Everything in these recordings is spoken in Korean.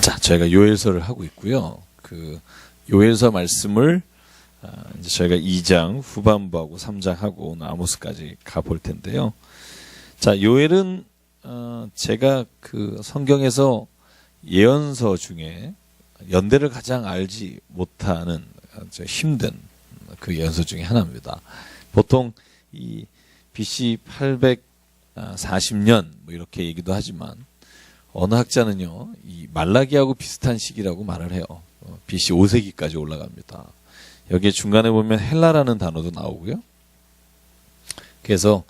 자, 저희가 요엘서를 하고 있고요. 그 요엘서 말씀을 이제 저희가 2장 후반부하고 3장하고 오늘 아모스까지 가볼 텐데요. 자, 요엘은 제가 그 성경에서 예언서 중에 연대를 가장 알지 못하는 힘든 그 예언서 중에 하나입니다. 보통 이 BC 840년 뭐 이렇게 얘기도 하지만 어느 학자는요, 이 말라기하고 비슷한 시기라고 말을 해요. BC 5세기까지 올라갑니다. 여기에 중간에 보면 헬라라는 단어도 나오고요. 그래서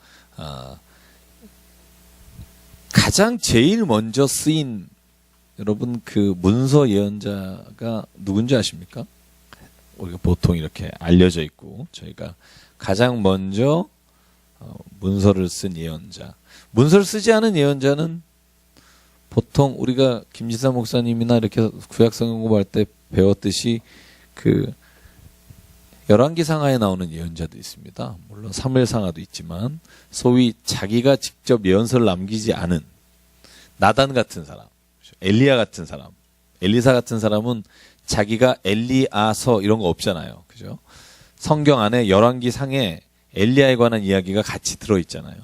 가장 제일 먼저 쓰인 여러분 그 문서 예언자가 누군지 아십니까? 우리가 보통 이렇게 알려져 있고 저희가 가장 먼저 문서를 쓴 예언자. 문서를 쓰지 않은 예언자는 보통 우리가 김지사 목사님이나 이렇게 구약성경 공부할 때 배웠듯이 그 열왕기상하에 나오는 예언자도 있습니다. 물론 사무엘상하도 있지만 소위 자기가 직접 예언서를 남기지 않은 나단 같은 사람, 엘리야 같은 사람, 엘리사 같은 사람은 자기가 엘리아서 이런 거 없잖아요. 그죠? 성경 안에 열왕기상에 엘리야에 관한 이야기가 같이 들어있잖아요.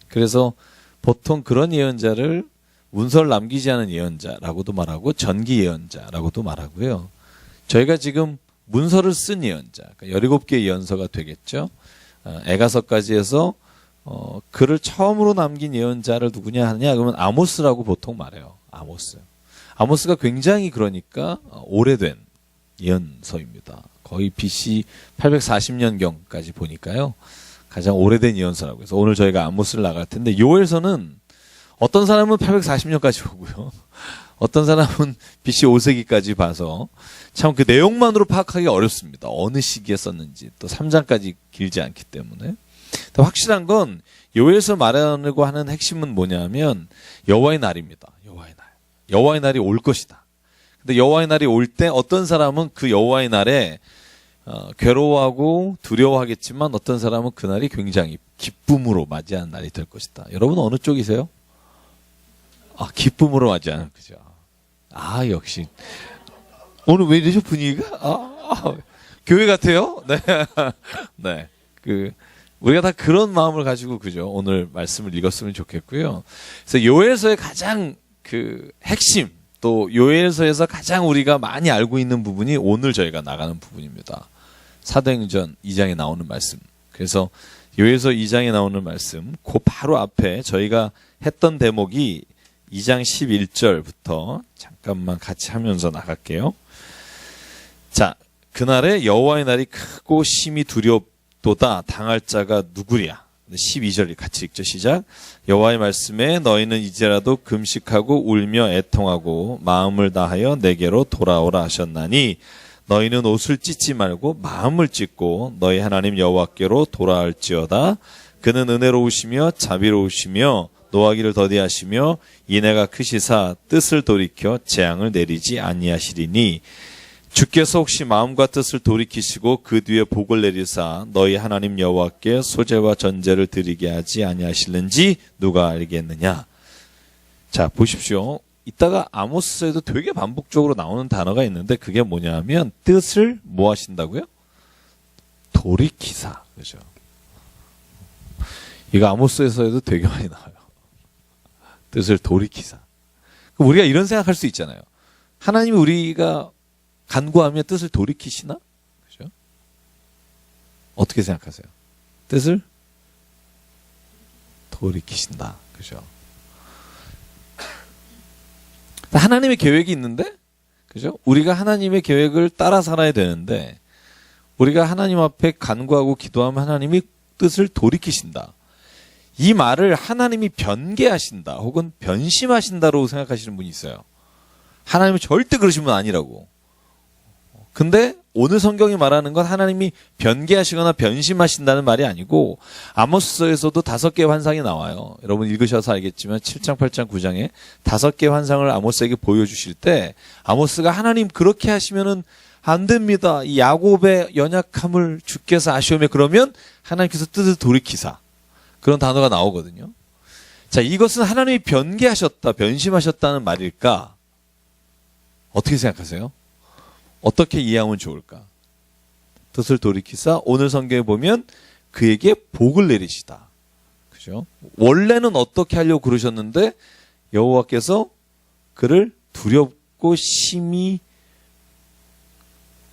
그래서 보통 그런 예언자를 문서를 남기지 않은 예언자라고도 말하고 전기 예언자라고도 말하고요. 저희가 지금 문서를 쓴 예언자, 그러니까 17개의 예언서가 되겠죠. 에가서까지 해서 글을 처음으로 남긴 예언자를 누구냐 하느냐 그러면 아모스라고 보통 말해요. 아모스가 굉장히 그러니까 오래된 예언서입니다. 거의 BC 840년경까지 보니까요. 가장 오래된 예언서라고 해서 오늘 저희가 아모스를 나갈 텐데 요엘서는 어떤 사람은 840년까지 보고요. 어떤 사람은 BC 5세기까지 봐서 참 그 내용만으로 파악하기 어렵습니다. 어느 시기에 썼는지 또 3장까지 길지 않기 때문에. 확실한 건 요엘서 말하려고 하는 핵심은 뭐냐면 여호와의 날입니다. 여호와의 날이 올 것이다. 근데 여호와의 날이 올 때 어떤 사람은 그 여호와의 날에 괴로워하고 두려워하겠지만 어떤 사람은 그날이 굉장히 기쁨으로 맞이하는 날이 될 것이다. 여러분 어느 쪽이세요? 기쁨으로 맞이하는 그죠? 역시 오늘 왜 이러죠 분위기가? 교회 같아요? 네, 네. 우리가 다 그런 마음을 가지고 그죠? 오늘 말씀을 읽었으면 좋겠고요. 그래서 요엘서의 가장 핵심 또 요엘서에서 가장 우리가 많이 알고 있는 부분이 오늘 저희가 나가는 부분입니다. 사도행전 2장에 나오는 말씀. 그래서 요엘서 2장에 나오는 말씀, 그 바로 앞에 저희가 했던 대목이 2장 11절부터 잠깐만 같이 하면서 나갈게요. 자, 그날에 여호와의 날이 크고 심히 두렵도다. 당할 자가 누구랴. 12절 같이 읽죠. 시작. 여호와의 말씀에 너희는 이제라도 금식하고 울며 애통하고 마음을 다하여 내게로 돌아오라 하셨나니 너희는 옷을 찢지 말고 마음을 찢고 너희 하나님 여호와께로 돌아올지어다. 그는 은혜로우시며 자비로우시며 노하기를 더디하시며 인애가 크시사 뜻을 돌이켜 재앙을 내리지 아니하시리니 주께서 혹시 마음과 뜻을 돌이키시고 그 뒤에 복을 내리사 너희 하나님 여호와께 소제와 전제를 드리게 하지 아니하실는지 누가 알겠느냐. 자, 보십시오. 이따가 아모스에도 되게 반복적으로 나오는 단어가 있는데 그게 뭐냐면 뜻을 뭐 하신다고요? 돌이키사. 그죠? 이거 아모스에서도 되게 많이 나와요. 뜻을 돌이키사. 우리가 이런 생각할 수 있잖아요. 하나님이 우리가 간구하며 뜻을 돌이키시나? 그죠? 어떻게 생각하세요? 뜻을 돌이키신다. 그죠? 하나님의 계획이 있는데, 그죠? 우리가 하나님의 계획을 따라 살아야 되는데, 우리가 하나님 앞에 간구하고 기도하면 하나님이 뜻을 돌이키신다. 이 말을 하나님이 변개하신다 혹은 변심하신다로 생각하시는 분이 있어요. 하나님이 절대 그러신 분 아니라고. 근데 오늘 성경이 말하는 건 하나님이 변개하시거나 변심하신다는 말이 아니고 아모스서에서도 5개의 환상이 나와요. 여러분 읽으셔서 알겠지만 7장, 8장, 9장에 5개의 환상을 아모스에게 보여주실 때 아모스가 하나님 그렇게 하시면은 안 됩니다. 이 야곱의 연약함을 주께서 아시오며 그러면 하나님께서 뜻을 돌이키사. 그런 단어가 나오거든요. 자, 이것은 하나님이 변개하셨다, 변심하셨다는 말일까? 어떻게 생각하세요? 어떻게 이해하면 좋을까? 뜻을 돌이키사 오늘 성경에 보면 그에게 복을 내리시다. 그죠? 원래는 어떻게 하려고 그러셨는데 여호와께서 그를 두렵고 심히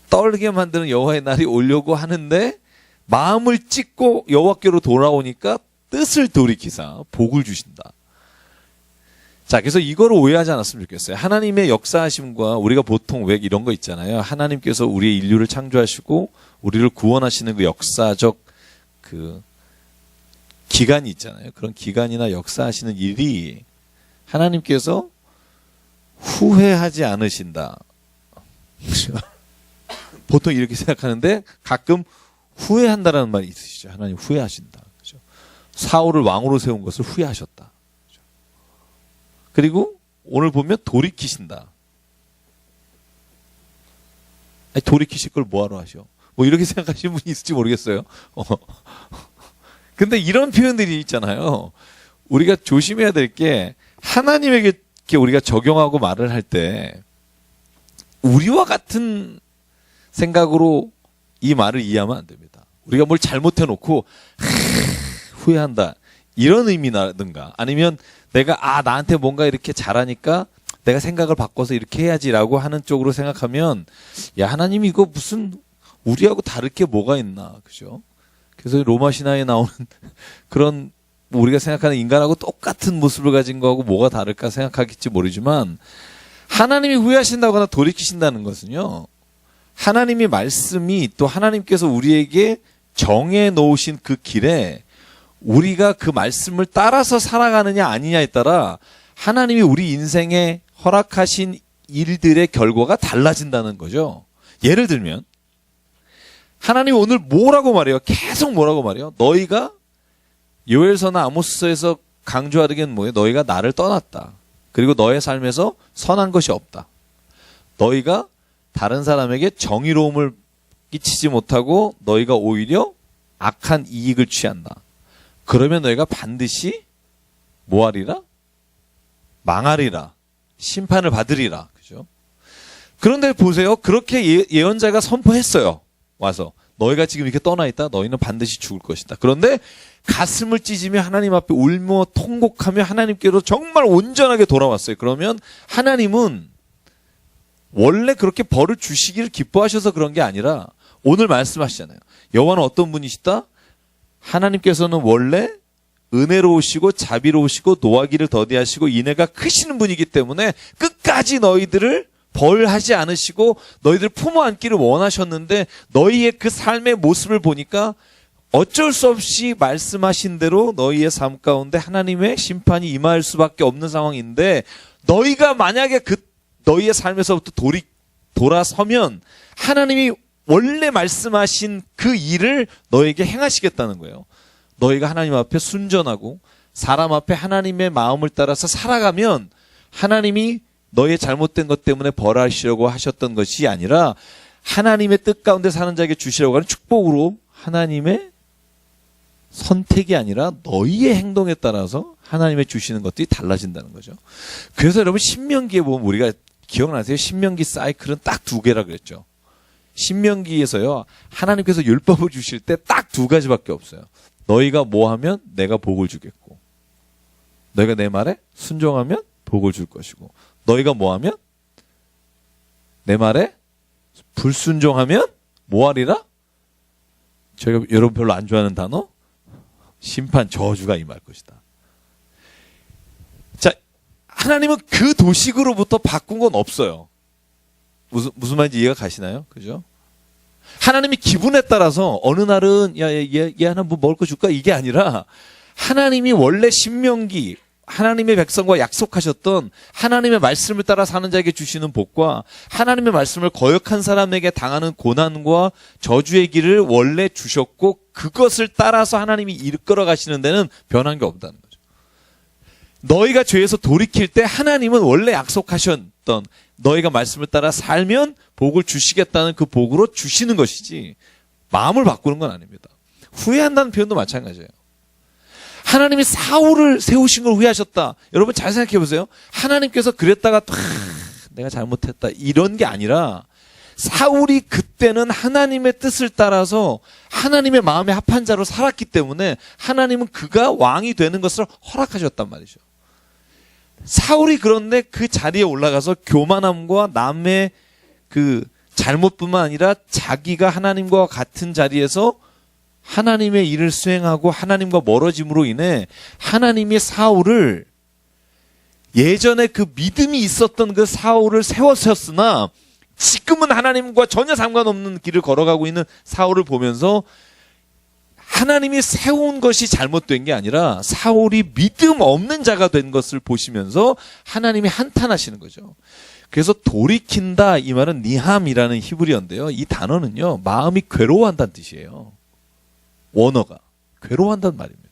떨게 만드는 여호와의 날이 오려고 하는데 마음을 찢고 여호와께로 돌아오니까 뜻을 돌이키사 복을 주신다. 자, 그래서 이거를 오해하지 않았으면 좋겠어요. 하나님의 역사하심과 우리가 보통 왜 이런 거 있잖아요. 하나님께서 우리의 인류를 창조하시고 우리를 구원하시는 그 역사적 그 기간이 있잖아요. 그런 기간이나 역사하시는 일이 하나님께서 후회하지 않으신다. 보통 이렇게 생각하는데 가끔 후회한다라는 말이 있으시죠. 하나님 후회하신다. 그죠? 사울을 왕으로 세운 것을 후회하셨다. 그죠? 그리고 오늘 보면 돌이키신다. 아니, 돌이키실 걸 뭐하러 하셔? 뭐 이렇게 생각하시는 분이 있을지 모르겠어요. 근데 이런 표현들이 있잖아요. 우리가 조심해야 될 게 하나님에게 우리가 적용하고 말을 할 때 우리와 같은 생각으로 이 말을 이해하면 안 됩니다. 우리가 뭘 잘못해놓고 후회한다 이런 의미라든가 아니면 내가 나한테 뭔가 이렇게 잘하니까 내가 생각을 바꿔서 이렇게 해야지라고 하는 쪽으로 생각하면 야 하나님 이거 무슨 우리하고 다를 게 뭐가 있나 그죠? 그래서 로마 신화에 나오는 그런 우리가 생각하는 인간하고 똑같은 모습을 가진 거하고 뭐가 다를까 생각하겠지 모르지만 하나님이 후회하신다거나 돌이키신다는 것은요. 하나님의 말씀이 또 하나님께서 우리에게 정해 놓으신 그 길에 우리가 그 말씀을 따라서 살아가느냐 아니냐에 따라 하나님이 우리 인생에 허락하신 일들의 결과가 달라진다는 거죠. 예를 들면 하나님이 오늘 뭐라고 말해요? 계속 뭐라고 말해요? 너희가 요엘서나 아모스서에서 강조하기는 뭐예요? 너희가 나를 떠났다. 그리고 너의 삶에서 선한 것이 없다. 너희가 다른 사람에게 정의로움을 끼치지 못하고 너희가 오히려 악한 이익을 취한다. 그러면 너희가 반드시 뭐하리라? 망하리라. 심판을 받으리라. 그죠? 그런데 보세요. 그렇게 예언자가 선포했어요. 와서 너희가 지금 이렇게 떠나 있다. 너희는 반드시 죽을 것이다. 그런데 가슴을 찢으며 하나님 앞에 울며 통곡하며 하나님께로 정말 온전하게 돌아왔어요. 그러면 하나님은 원래 그렇게 벌을 주시기를 기뻐하셔서 그런 게 아니라 오늘 말씀하시잖아요. 여호와는 어떤 분이시다? 하나님께서는 원래 은혜로우시고 자비로우시고 노하기를 더디하시고 인애가 크시는 분이기 때문에 끝까지 너희들을 벌하지 않으시고 너희들 품어 안기를 원하셨는데 너희의 그 삶의 모습을 보니까 어쩔 수 없이 말씀하신 대로 너희의 삶 가운데 하나님의 심판이 임할 수밖에 없는 상황인데 너희가 만약에 너희의 삶에서부터 돌아서면 하나님이 원래 말씀하신 그 일을 너에게 행하시겠다는 거예요. 너희가 하나님 앞에 순전하고 사람 앞에 하나님의 마음을 따라서 살아가면 하나님이 너의 잘못된 것 때문에 벌하시려고 하셨던 것이 아니라 하나님의 뜻 가운데 사는 자에게 주시려고 하는 축복으로 하나님의 선택이 아니라 너희의 행동에 따라서 하나님의 주시는 것들이 달라진다는 거죠. 그래서 여러분 신명기에 보면 우리가 기억나세요? 신명기 사이클은 딱 2개라 그랬죠. 신명기에서요. 하나님께서 율법을 주실 때 딱 2가지밖에 없어요. 너희가 뭐 하면 내가 복을 주겠고 너희가 내 말에 순종하면 복을 줄 것이고 너희가 뭐 하면 내 말에 불순종하면 뭐 하리라? 저희가 여러분 별로 안 좋아하는 단어 심판 저주가 임할 것이다. 자, 하나님은 그 도식으로부터 바꾼 건 없어요. 무슨 말인지 이해가 가시나요? 그죠? 하나님이 기분에 따라서 어느 날은 얘 하나 뭐 먹을 거 줄까? 이게 아니라 하나님이 원래 신명기 하나님의 백성과 약속하셨던 하나님의 말씀을 따라 사는 자에게 주시는 복과 하나님의 말씀을 거역한 사람에게 당하는 고난과 저주의 길을 원래 주셨고 그것을 따라서 하나님이 이끌어 가시는 데는 변한 게 없다는 거죠. 너희가 죄에서 돌이킬 때 하나님은 원래 약속하셨던 너희가 말씀을 따라 살면 복을 주시겠다는 그 복으로 주시는 것이지 마음을 바꾸는 건 아닙니다. 후회한다는 표현도 마찬가지예요. 하나님이 사울을 세우신 걸 후회하셨다. 여러분 잘 생각해 보세요. 하나님께서 그랬다가 내가 잘못했다 이런 게 아니라 사울이 그때는 하나님의 뜻을 따라서 하나님의 마음에 합한 자로 살았기 때문에 하나님은 그가 왕이 되는 것을 허락하셨단 말이죠. 사울이 그런데 그 자리에 올라가서 교만함과 남의 그 잘못뿐만 아니라 자기가 하나님과 같은 자리에서 하나님의 일을 수행하고 하나님과 멀어짐으로 인해 하나님이 사울을 예전에 그 믿음이 있었던 그 사울을 세웠었으나 지금은 하나님과 전혀 상관없는 길을 걸어가고 있는 사울을 보면서 하나님이 세운 것이 잘못된 게 아니라 사울이 믿음 없는 자가 된 것을 보시면서 하나님이 한탄하시는 거죠. 그래서 돌이킨다 이 말은 니함이라는 히브리어인데요. 이 단어는요. 마음이 괴로워한다는 뜻이에요. 원어가. 괴로워한다는 말입니다.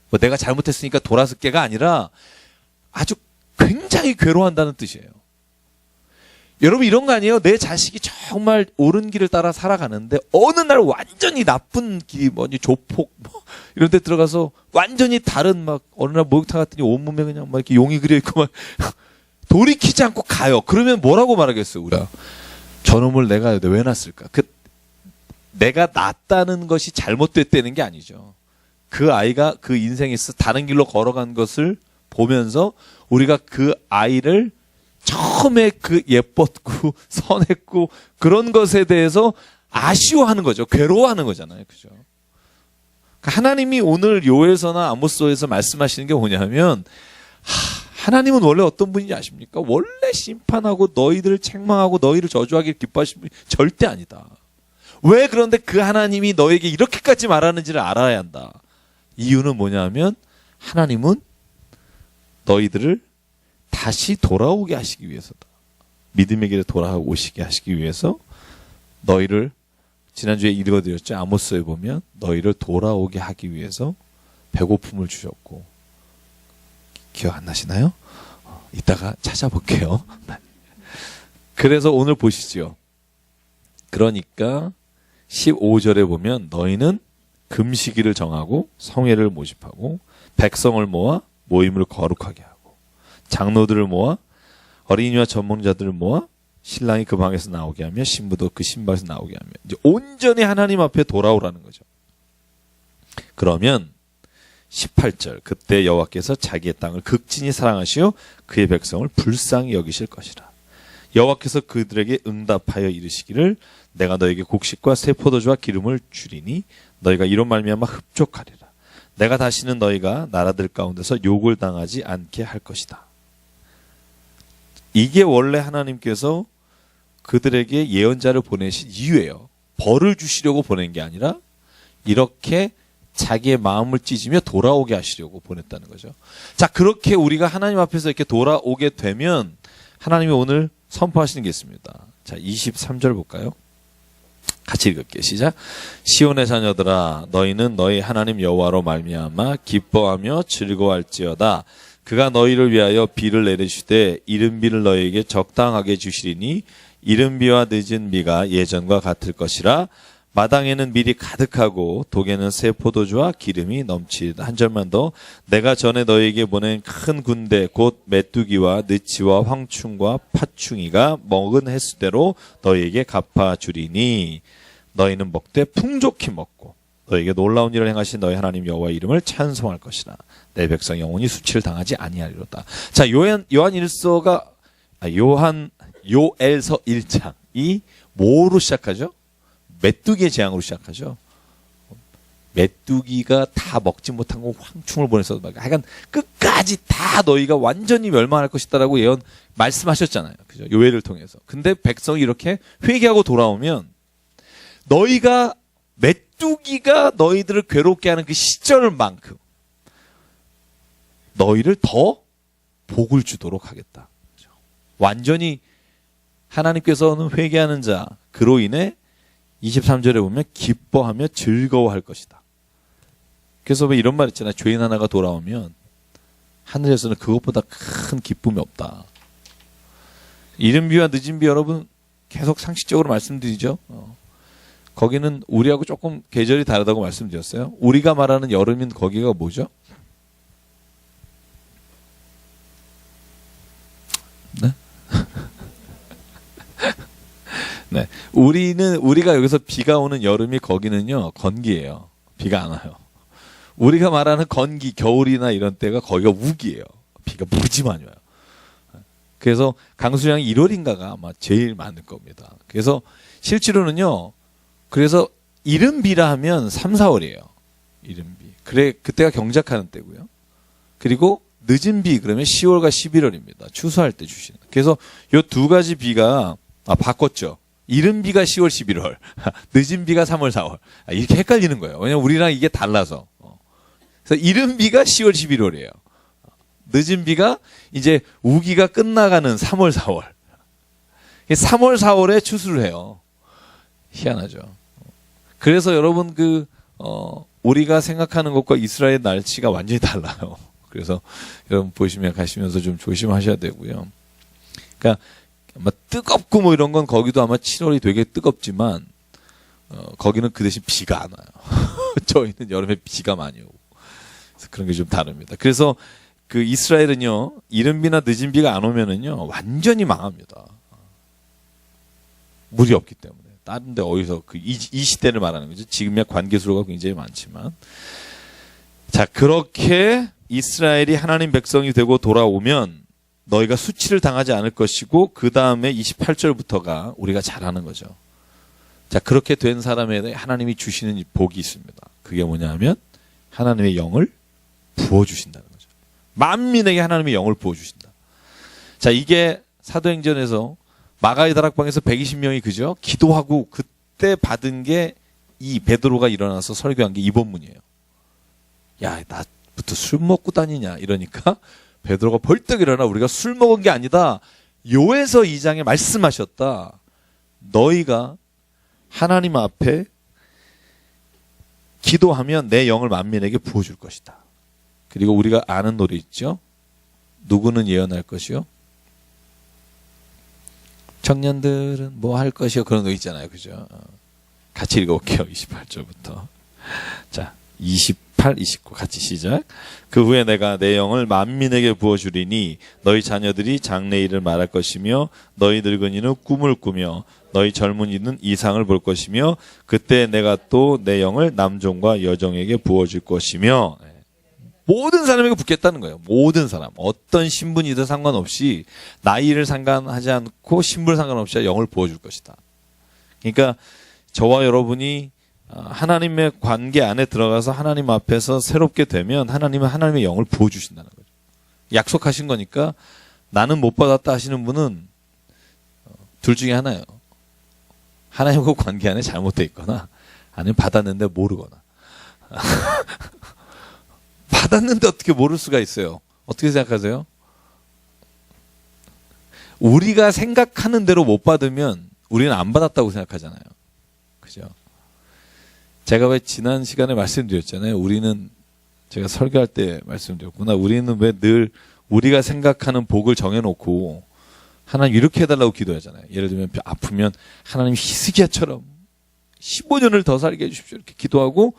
뭐 내가 잘못했으니까 돌아설게가 아니라 아주 굉장히 괴로워한다는 뜻이에요. 여러분 이런 거 아니에요? 내 자식이 정말 옳은 길을 따라 살아가는데 어느 날 완전히 나쁜 길이 뭐니 조폭 뭐 이런 데 들어가서 완전히 다른 막 어느 날 목욕탕 갔더니 온몸에 그냥 막 이렇게 용이 그려 있고 막 돌이키지 않고 가요. 그러면 뭐라고 말하겠어요, 우리가? 저놈을 내가 왜 낳았을까? 내가 낳았다는 것이 잘못됐다는 게 아니죠. 그 아이가 그 인생에서 다른 길로 걸어간 것을 보면서 우리가 그 아이를 처음에 그 예뻤고 선했고 그런 것에 대해서 아쉬워하는 거죠. 괴로워하는 거잖아요. 그죠? 하나님이 오늘 요엘서나 아모스서에서 말씀하시는 게 뭐냐면 하나님은 원래 어떤 분인지 아십니까? 원래 심판하고 너희들을 책망하고 너희를 저주하기를 기뻐하시는 분이 절대 아니다. 왜 그런데 그 하나님이 너에게 이렇게까지 말하는지를 알아야 한다. 이유는 뭐냐면 하나님은 너희들을 다시 돌아오게 하시기 위해서다. 믿음의 길에 돌아오시게 하시기 위해서 너희를 지난주에 읽어드렸죠. 아모스에 보면 너희를 돌아오게 하기 위해서 배고픔을 주셨고 기억 안 나시나요? 이따가 찾아볼게요. 그래서 오늘 보시죠. 그러니까 15절에 보면 너희는 금식일을 정하고 성회를 모집하고 백성을 모아 모임을 거룩하게 하고 장로들을 모아 어린이와 전문자들을 모아 신랑이 그 방에서 나오게 하며 신부도 그 신방에서 나오게 하며 이제 온전히 하나님 앞에 돌아오라는 거죠. 그러면 18절 그때 여호와께서 자기의 땅을 극진히 사랑하시어 그의 백성을 불쌍히 여기실 것이라. 여호와께서 그들에게 응답하여 이르시기를 내가 너에게 곡식과 새 포도주와 기름을 주리니 너희가 이로 말미암아 흡족하리라. 내가 다시는 너희가 나라들 가운데서 욕을 당하지 않게 할 것이다. 이게 원래 하나님께서 그들에게 예언자를 보내신 이유예요. 벌을 주시려고 보낸 게 아니라 이렇게 자기의 마음을 찢으며 돌아오게 하시려고 보냈다는 거죠. 자, 그렇게 우리가 하나님 앞에서 이렇게 돌아오게 되면 하나님이 오늘 선포하시는 게 있습니다. 자, 23절 볼까요? 같이 읽을게요. 시작. 시온의 자녀들아 너희는 너희 하나님 여호와로 말미암아 기뻐하며 즐거워할지어다. 그가 너희를 위하여 비를 내리시되 이른 비를 너희에게 적당하게 주시리니 이른 비와 늦은 비가 예전과 같을 것이라. 마당에는 밀이 가득하고 독에는 새 포도주와 기름이 넘치다. 한 절만 더. 내가 전에 너희에게 보낸 큰 군대 곧 메뚜기와 느치와 황충과 파충이가 먹은 횟수대로 너희에게 갚아주리니 너희는 먹되 풍족히 먹고 너희에게 놀라운 일을 행하신 너희 하나님 여호와의 이름을 찬송할 것이라. 내 백성 영혼이 수치를 당하지 아니하리로다. 자, 요엘서 1장이 뭐로 시작하죠? 메뚜기의 재앙으로 시작하죠. 메뚜기가 다 먹지 못한 거 황충을 보내서 하여간 끝까지 다 너희가 완전히 멸망할 것이다라고 예언 말씀하셨잖아요. 그죠? 요엘을 통해서. 근데 백성이 이렇게 회개하고 돌아오면 너희가 메뚜기가 너희들을 괴롭게 하는 그 시절만큼 너희를 더 복을 주도록 하겠다. 그죠? 완전히 하나님께서는 회개하는 자 그로 인해 23절에 보면 기뻐하며 즐거워할 것이다. 그래서 왜 이런 말 있잖아요. 죄인 하나가 돌아오면 하늘에서는 그것보다 큰 기쁨이 없다. 이른 비와 늦은 비 여러분 계속 상식적으로 말씀드리죠. 거기는 우리하고 조금 계절이 다르다고 말씀드렸어요. 우리가 말하는 여름인 거기가 뭐죠? 네? 우리가 여기서 비가 오는 여름이 거기는요, 건기예요. 비가 안 와요. 우리가 말하는 건기, 겨울이나 이런 때가 거기가 우기예요. 비가 무지 많이 와요. 그래서 강수량이 1월인가가 아마 제일 많을 겁니다. 그래서 실제로는요, 그래서 이른 비라 하면 3, 4월이에요. 이른 비. 그래, 그때가 경작하는 때고요. 그리고 늦은 비 그러면 10월과 11월입니다. 추수할 때 주시는. 그래서 요 두 가지 비가 바꿨죠. 이른 비가 10월, 11월, 늦은 비가 3월, 4월. 이렇게 헷갈리는 거예요. 왜냐면 우리랑 이게 달라서. 그래서 이른 비가 10월, 11월이에요. 늦은 비가 이제 우기가 끝나가는 3월, 4월. 3월, 4월에 추수를 해요. 희한하죠. 그래서 여러분 우리가 생각하는 것과 이스라엘 날씨가 완전히 달라요. 그래서 여러분 보시면 가시면서 좀 조심하셔야 되고요. 그러니까 아마 뜨겁고 뭐 이런 건 거기도 아마 7월이 되게 뜨겁지만 거기는 그 대신 비가 안 와요. 저희는 여름에 비가 많이 오고. 그래서 그런 게 좀 다릅니다. 그래서 그 이스라엘은요, 이른 비나 늦은 비가 안 오면은요, 완전히 망합니다. 물이 없기 때문에. 다른 데 어디서 이 시대를 말하는 거죠. 지금이야 관계수로가 굉장히 많지만. 자, 그렇게 이스라엘이 하나님 백성이 되고 돌아오면 너희가 수치를 당하지 않을 것이고, 그 다음에 28절부터가 우리가 잘하는 거죠. 자, 그렇게 된 사람에 하나님이 주시는 복이 있습니다. 그게 뭐냐 하면 하나님의 영을 부어주신다는 거죠. 만민에게 하나님의 영을 부어주신다. 자, 이게 사도행전에서 마가의 다락방에서 120명이 그죠? 기도하고 그때 받은 게 이 베드로가 일어나서 설교한 게 이 본문이에요. 야, 나부터 술 먹고 다니냐 이러니까 베드로가 벌떡 일어나 우리가 술 먹은 게 아니다. 요에서 2장에 말씀하셨다. 너희가 하나님 앞에 기도하면 내 영을 만민에게 부어줄 것이다. 그리고 우리가 아는 노래 있죠? 누구는 예언할 것이요? 청년들은 뭐 할 것이요? 그런 거 있잖아요. 그죠? 같이 읽어볼게요. 28절부터. 자, 28, 29 같이 시작. 그 후에 내가 내 영을 만민에게 부어주리니 너희 자녀들이 장래일을 말할 것이며 너희 늙은이는 꿈을 꾸며 너희 젊은이는 이상을 볼 것이며 그때 내가 또 내 영을 남종과 여종에게 부어줄 것이며. 모든 사람에게 붓겠다는 거예요. 모든 사람. 어떤 신분이든 상관없이 나이를 상관하지 않고 신분 상관없이 영을 부어줄 것이다. 그러니까 저와 여러분이 하나님의 관계 안에 들어가서 하나님 앞에서 새롭게 되면 하나님은 하나님의 영을 부어주신다는 거죠. 약속하신 거니까 나는 못 받았다 하시는 분은 둘 중에 하나예요. 하나님과 관계 안에 잘못되어 있거나 아니면 받았는데 모르거나. 받았는데 어떻게 모를 수가 있어요? 어떻게 생각하세요? 우리가 생각하는 대로 못 받으면 우리는 안 받았다고 생각하잖아요. 그죠? 제가 왜 지난 시간에 말씀드렸잖아요. 제가 설교할 때 말씀드렸구나. 우리는 왜 늘 우리가 생각하는 복을 정해놓고 하나님 이렇게 해달라고 기도하잖아요. 예를 들면 아프면 하나님 히스기야처럼 15년을 더 살게 해주십시오. 이렇게 기도하고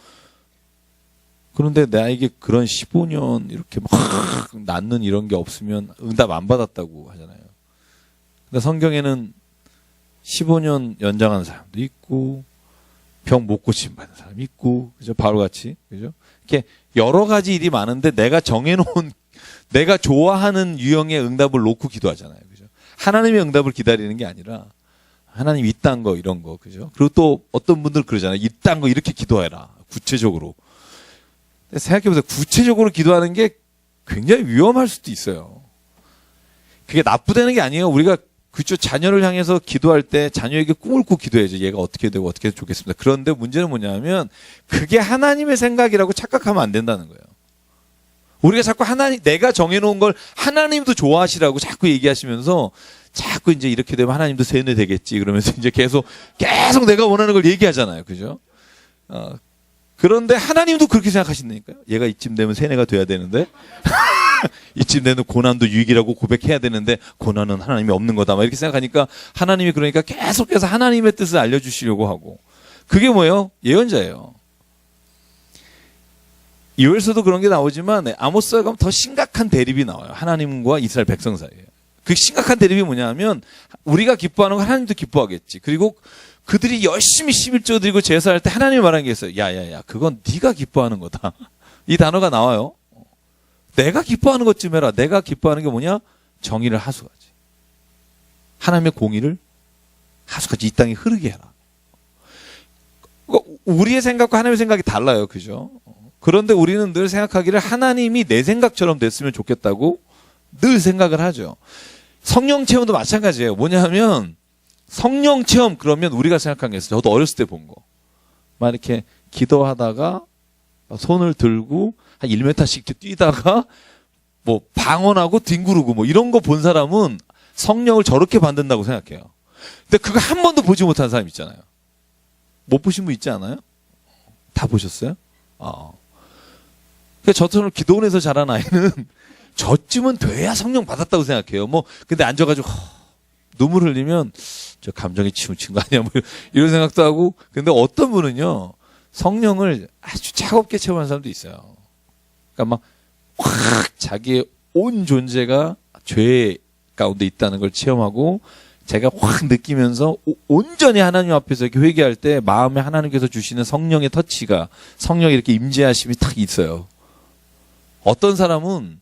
그런데 나에게 그런 15년 이렇게 막 낫는 이런 게 없으면 응답 안 받았다고 하잖아요. 근데 성경에는 15년 연장하는 사람도 있고 병 못 고침 받는 사람이 있고 그죠? 바로같이 그죠? 이렇게 여러 가지 일이 많은데 내가 정해놓은 내가 좋아하는 유형의 응답을 놓고 기도하잖아요. 그죠? 하나님의 응답을 기다리는 게 아니라 하나님 이딴 거 이런 거 그죠? 그리고 또 어떤 분들 그러잖아요. 이딴 거 이렇게 기도해라. 구체적으로. 생각해보세요. 구체적으로 기도하는 게 굉장히 위험할 수도 있어요. 그게 나쁘다는 게 아니에요. 우리가 그쪽 자녀를 향해서 기도할 때 자녀에게 꿈을 꾸고 기도해야죠. 얘가 어떻게 되고 어떻게 해서 좋겠습니다. 그런데 문제는 뭐냐면 그게 하나님의 생각이라고 착각하면 안 된다는 거예요. 우리가 자꾸 내가 정해놓은 걸 하나님도 좋아하시라고 자꾸 얘기하시면서 자꾸 이제 이렇게 되면 하나님도 세뇌 되겠지. 그러면서 이제 계속 내가 원하는 걸 얘기하잖아요. 그죠? 그런데 하나님도 그렇게 생각하신다니까요. 얘가 이쯤 되면 세뇌가 돼야 되는데 이쯤 되면 고난도 유익이라고 고백해야 되는데 고난은 하나님이 없는 거다. 막 이렇게 생각하니까 하나님이 그러니까 계속해서 하나님의 뜻을 알려주시려고 하고 그게 뭐예요? 예언자예요. 요엘서도 그런 게 나오지만 아모스에 가면 더 심각한 대립이 나와요. 하나님과 이스라엘 백성 사이에. 그 심각한 대립이 뭐냐면 우리가 기뻐하는 건 하나님도 기뻐하겠지. 그리고 그들이 열심히 11조 드리고 제사할 때 하나님이 말한 게 있어요. 야야야, 그건 네가 기뻐하는 거다. 이 단어가 나와요. 내가 기뻐하는 것 좀 해라. 내가 기뻐하는 게 뭐냐? 정의를 하수하지. 하나님의 공의를 하수같이 이 땅에 흐르게 해라. 우리의 생각과 하나님의 생각이 달라요. 그죠? 그런데 우리는 늘 생각하기를 하나님이 내 생각처럼 됐으면 좋겠다고 늘 생각을 하죠. 성령 체험도 마찬가지예요. 뭐냐 하면 성령 체험 그러면 우리가 생각한 게 있어요. 저도 어렸을 때 본 거. 막 이렇게 기도하다가 손을 들고 한 1m씩 이렇게 뛰다가 뭐 방언하고 뒹구르고 뭐 이런 거 본 사람은 성령을 저렇게 받는다고 생각해요. 근데 그거 한 번도 보지 못한 사람 있잖아요. 못 보신 분 있지 않아요? 다 보셨어요? 그러니까 저처럼 기도원에서 자란 아이는 저쯤은 돼야 성령 받았다고 생각해요. 뭐 근데 앉아가지고 눈물 흘리면 저 감정이 치우친 거 아니야? 뭐 이런 생각도 하고. 근데 어떤 분은요 성령을 아주 차갑게 체험하는 사람도 있어요. 그러니까 막 확 자기의 온 존재가 죄 가운데 있다는 걸 체험하고 제가 확 느끼면서 온전히 하나님 앞에서 이렇게 회개할 때 마음에 하나님께서 주시는 성령의 터치가 성령이 이렇게 임재하심이 딱 있어요. 어떤 사람은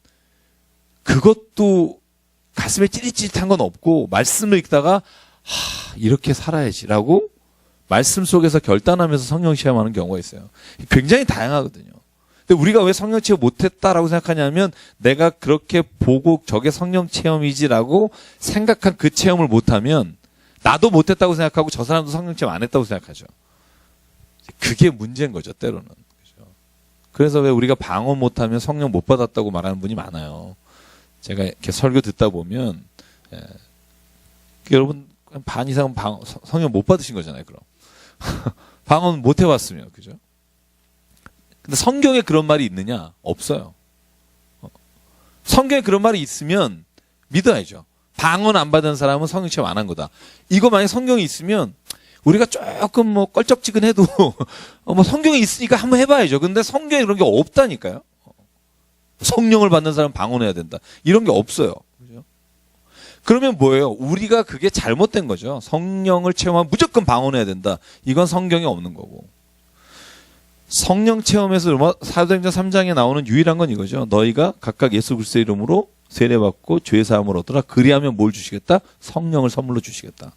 그것도 가슴에 찌릿찌릿한 건 없고 말씀을 읽다가 이렇게 살아야지라고 말씀 속에서 결단하면서 성령 체험하는 경우가 있어요. 굉장히 다양하거든요. 근데 우리가 왜 성령 체험 못했다라고 생각하냐면 내가 그렇게 보고 저게 성령 체험이지라고 생각한 그 체험을 못하면 나도 못했다고 생각하고 저 사람도 성령 체험 안 했다고 생각하죠. 그게 문제인 거죠, 때로는. 그래서 왜 우리가 방언 못하면 성령 못 받았다고 말하는 분이 많아요. 제가 이렇게 설교 듣다 보면 여러분 반 이상은 성령 못 받으신 거잖아요. 그럼 방언 못 해봤으면 그죠? 근데 성경에 그런 말이 있느냐? 없어요. 성경에 그런 말이 있으면 믿어야죠. 방언 안 받은 사람은 성령 체험 안 한 거다. 이거 만약에 성경이 있으면 우리가 조금 뭐 껄쩍지근해도 뭐 성경에 있으니까 한번 해봐야죠. 근데 성경에 그런 게 없다니까요. 성령을 받는 사람은 방언해야 된다. 이런 게 없어요. 그죠? 그러면 뭐예요? 우리가 그게 잘못된 거죠. 성령을 체험하면 무조건 방언해야 된다. 이건 성경에 없는 거고. 성령 체험에서 사도행전 3장에 나오는 유일한 건 이거죠. 너희가 각각 예수 그리스도의 이름으로 세례받고 죄 사함을 얻더라. 그리하면 뭘 주시겠다? 성령을 선물로 주시겠다.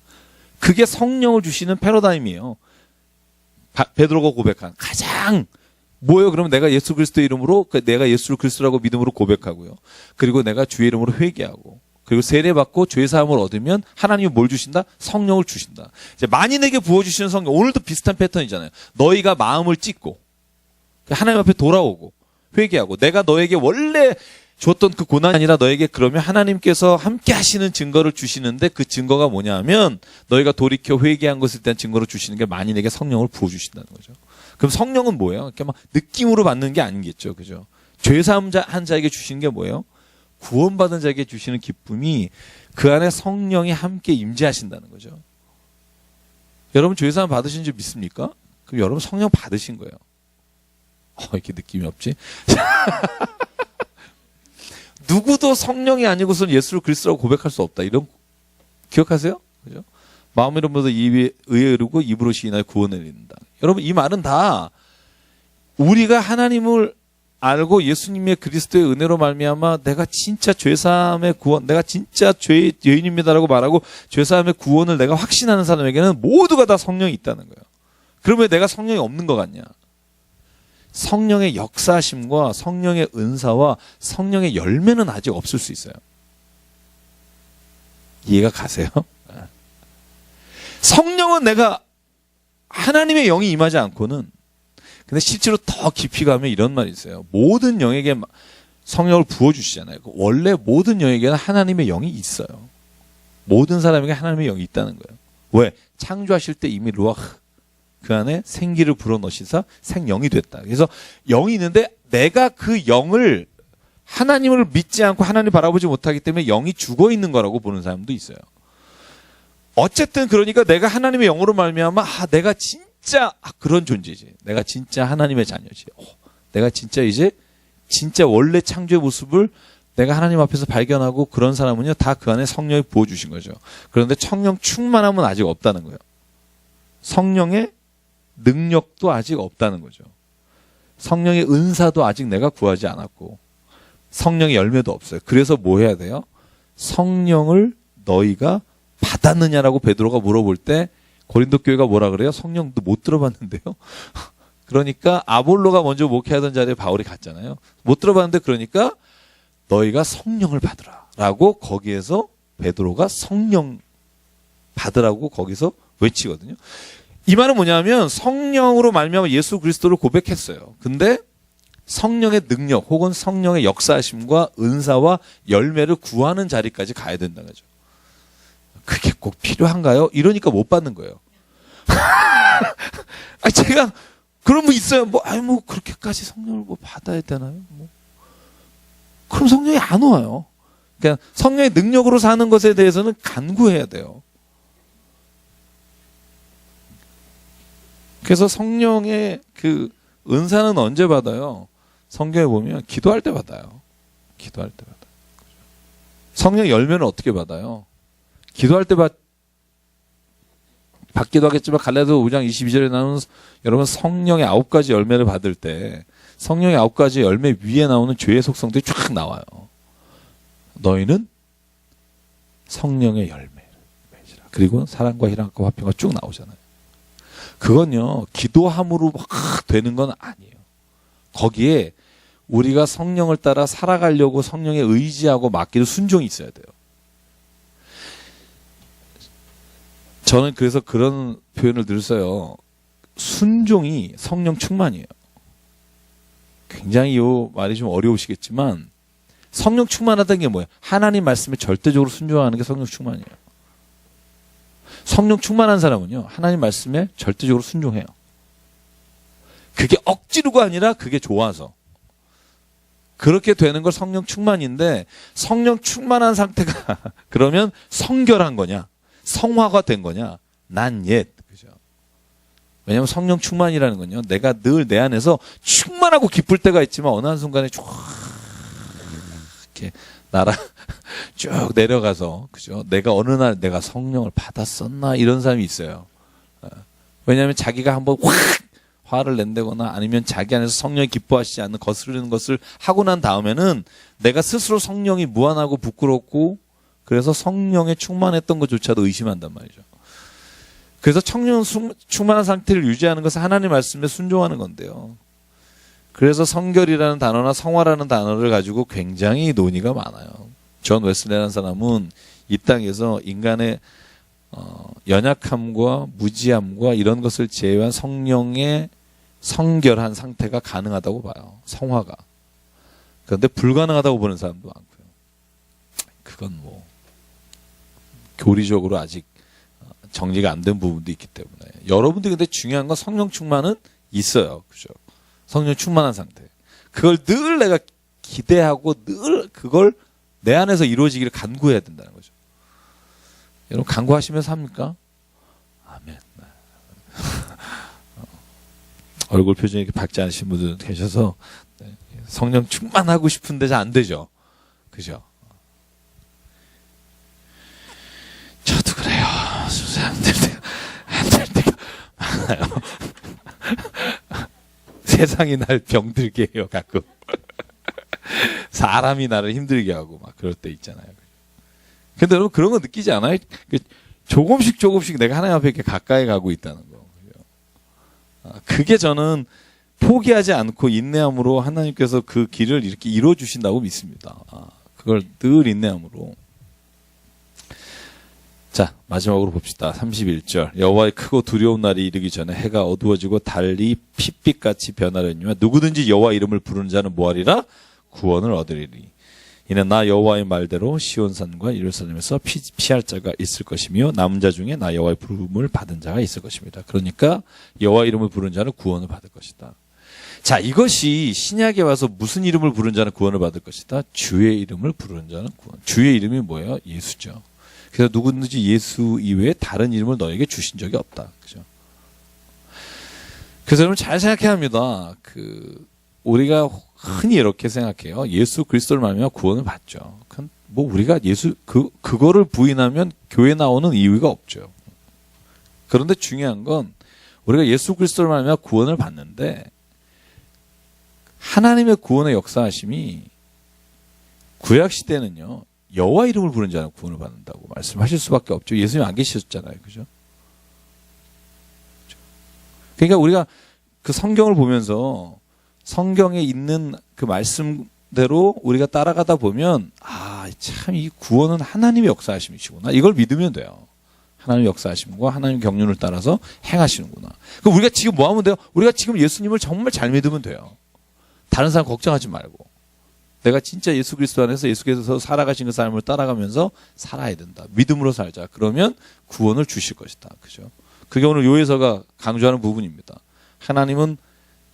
그게 성령을 주시는 패러다임이에요. 베드로가 고백한 가장 뭐예요? 그러면 내가 예수 그리스도의 이름으로 내가 예수를 그리스도라고 믿음으로 고백하고요. 그리고 내가 주의 이름으로 회개하고 그리고 세례받고 죄 사함을 얻으면 하나님이 뭘 주신다? 성령을 주신다. 이제 만인에게 부어주시는 성령 오늘도 비슷한 패턴이잖아요. 너희가 마음을 찢고 하나님 앞에 돌아오고 회개하고 내가 너에게 원래 줬던 그 고난이 아니라 너에게 그러면 하나님께서 함께 하시는 증거를 주시는데 그 증거가 뭐냐 하면 너희가 돌이켜 회개한 것에 대한 증거를 주시는 게 만인에게 성령을 부어주신다는 거죠. 그럼 성령은 뭐예요? 이렇게 막 느낌으로 받는 게 아니겠죠. 그죠? 죄사함 한 자에게 주시는 게 뭐예요? 구원받은 자에게 주시는 기쁨이 그 안에 성령이 함께 임재하신다는 거죠. 여러분 죄사함 받으신 줄 믿습니까? 그럼 여러분 성령 받으신 거예요. 이렇게 느낌이 없지? 누구도 성령이 아니고서는 예수를 그리스도라고 고백할 수 없다. 이런 기억하세요? 그죠? 마음으로 믿어 입에 의에 이르고 입으로 시인하여 구원을 이룬다. 여러분 이 말은 다 우리가 하나님을 알고 예수님의 그리스도의 은혜로 말미암아 내가 진짜 죄사함의 구원, 내가 진짜 죄의 여인입니다라고 말하고 죄사함의 구원을 내가 확신하는 사람에게는 모두가 다 성령이 있다는 거예요. 그러면 내가 성령이 없는 것 같냐? 성령의 역사심과 성령의 은사와 성령의 열매는 아직 없을 수 있어요. 이해가 가세요? 성령은 내가 하나님의 영이 임하지 않고는 근데 실제로 더 깊이 가면 이런 말이 있어요. 모든 영에게 성령을 부어주시잖아요. 원래 모든 영에게는 하나님의 영이 있어요. 모든 사람에게 하나님의 영이 있다는 거예요. 왜? 창조하실 때 이미 루아흐 그 안에 생기를 불어넣으시사 생영이 됐다. 그래서 영이 있는데 내가 그 영을 하나님을 믿지 않고 하나님을 바라보지 못하기 때문에 영이 죽어 있는 거라고 보는 사람도 있어요. 어쨌든 그러니까 내가 하나님의 영으로 말미암아 내가 진짜 그런 존재지. 내가 진짜 하나님의 자녀지. 내가 진짜 이제 진짜 원래 창조의 모습을 내가 하나님 앞에서 발견하고 그런 사람은요, 다 그 안에 성령이 부어주신 거죠. 그런데 성령 충만함은 아직 없다는 거예요. 성령의 능력도 아직 없다는 거죠. 성령의 은사도 아직 내가 구하지 않았고, 성령의 열매도 없어요. 그래서 뭐 해야 돼요? 성령을 너희가 받았느냐라고 베드로가 물어볼 때 고린도 교회가 뭐라 그래요? 성령도 못 들어봤는데요. 그러니까 아볼로가 먼저 목회하던 자리에 바울이 갔잖아요. 못 들어봤는데 그러니까 너희가 성령을 받으라 라고 거기에서 베드로가 성령 받으라고 거기서 외치거든요. 이 말은 뭐냐면 성령으로 말미암아 예수 그리스도를 고백했어요. 근데 성령의 능력 혹은 성령의 역사하심과 은사와 열매를 구하는 자리까지 가야 된다는 거죠. 그게 꼭 필요한가요? 이러니까 못 받는 거예요. 제가 그런 분 있어요. 그렇게까지 성령을 받아야 되나요? 그럼 성령이 안 와요. 그냥 성령의 능력으로 사는 것에 대해서는 간구해야 돼요. 그래서 성령의 그 은사는 언제 받아요? 성경에 보면 기도할 때 받아요. 기도할 때 받아요. 성령 열매는 어떻게 받아요? 기도할 때 받기도 하겠지만 갈라디아서 5장 22절에 나오는 여러분 성령의 9가지 열매를 받을 때 성령의 9가지 열매 위에 나오는 죄의 속성들이 쫙 나와요. 너희는 성령의 열매를 맺으라. 그리고 사랑과 희락과 화평과 쭉 나오잖아요. 그건요, 기도함으로 막 되는 건 아니에요. 거기에 우리가 성령을 따라 살아가려고 성령에 의지하고 맡기는 순종이 있어야 돼요. 저는 그래서 그런 표현을 늘 써요. 순종이 성령 충만이에요. 굉장히 이 말이 좀 어려우시겠지만 성령 충만하다는 게 뭐예요? 하나님 말씀에 절대적으로 순종하는 게 성령 충만이에요. 성령 충만한 사람은요, 하나님 말씀에 절대적으로 순종해요. 그게 억지로가 아니라 그게 좋아서. 그렇게 되는 걸 성령 충만인데, 성령 충만한 상태가 그러면 성결한 거냐? 성화가 된 거냐? 난 옛. 그죠? 왜냐하면 성령 충만이라는 건요, 내가 늘 내 안에서 충만하고 기쁠 때가 있지만 어느 한순간에 쫙 이렇게 쭉 내려가서, 그죠? 내가 어느 날 내가 성령을 받았었나? 이런 사람이 있어요. 왜냐하면 자기가 한번 화를 낸다거나 아니면 자기 안에서 성령이 기뻐하시지 않는 거스르는 것을 하고 난 다음에는 내가 스스로 성령이 무한하고 부끄럽고 그래서 성령에 충만했던 것조차도 의심한단 말이죠. 그래서 성령 충만한 상태를 유지하는 것은 하나님 말씀에 순종하는 건데요. 그래서 성결이라는 단어나 성화라는 단어를 가지고 굉장히 논의가 많아요. 존 웨슬리라는 사람은 이 땅에서 인간의 연약함과 무지함과 이런 것을 제외한 성령의 성결한 상태가 가능하다고 봐요. 성화가. 그런데 불가능하다고 보는 사람도 많고요. 그건 교리적으로 아직 정리가 안 된 부분도 있기 때문에. 여러분들이 근데 중요한 건 성령 충만은 있어요. 그죠? 성령 충만한 상태. 그걸 늘 내가 기대하고 늘 그걸 내 안에서 이루어지기를 간구해야 된다는 거죠. 여러분 간구하시면서 합니까? 아멘. 얼굴 표정이 이렇게 밝지 않으신 분들 계셔서 성령 충만하고 싶은데 잘 안 되죠. 그죠? 저도 그래요. 안 될 때가 많아요. 세상이 날 병들게 해요, 가끔. 사람이 나를 힘들게 하고 막 그럴 때 있잖아요. 근데 여러분 그런 거 느끼지 않아요? 조금씩 내가 하나님 앞에 이렇게 가까이 가고 있다는 거. 그게 저는 포기하지 않고 인내함으로 하나님께서 그 길을 이렇게 이루어주신다고 믿습니다. 그걸 늘 인내함으로. 자, 마지막으로 봅시다. 31절. 여호와의 크고 두려운 날이 이르기 전에 해가 어두워지고 달이 핏빛같이 변하려니와 누구든지 여호와 이름을 부르는 자는 뭐하리라? 구원을 얻으리니. 이는 나 여호와의 말대로 시온산과 예루살렘에서 피할 자가 있을 것이며 남은 자 중에 나 여호와의 부름을 받은 자가 있을 것입니다. 그러니까 여호와 이름을 부르는 자는 구원을 받을 것이다. 자, 이것이 신약에 와서 무슨 이름을 부르는 자는 구원을 받을 것이다. 주의 이름을 부르는 자는 구원. 주의 이름이 뭐예요? 예수죠. 그래서 누구든지 예수 이외에 다른 이름을 너에게 주신 적이 없다. 그죠? 그래서 여러분 잘 생각해야 합니다. 우리가 흔히 이렇게 생각해요. 예수 그리스도를 말미암아 구원을 받죠. 뭐 우리가 그거를 부인하면 교회 나오는 이유가 없죠. 그런데 중요한 건 우리가 예수 그리스도를 말미암아 구원을 받는데 하나님의 구원의 역사하심이 구약 시대는요. 여호와 이름을 부른 자는 구원을 받는다고 말씀하실 수밖에 없죠. 예수님 안 계셨잖아요. 그죠? 그러니까 우리가 그 성경을 보면서 성경에 있는 그 말씀대로 우리가 따라가다 보면 참 이 구원은 하나님의 역사하심이시구나. 이걸 믿으면 돼요. 하나님의 역사하심과 하나님의 경륜을 따라서 행하시는구나. 그럼 우리가 지금 뭐 하면 돼요? 우리가 지금 예수님을 정말 잘 믿으면 돼요. 다른 사람 걱정하지 말고. 내가 진짜 예수 그리스도 안에서 예수께서 살아가신 그 삶을 따라가면서 살아야 된다. 믿음으로 살자. 그러면 구원을 주실 것이다. 그죠? 그게 오늘 요에서가 강조하는 부분입니다. 하나님은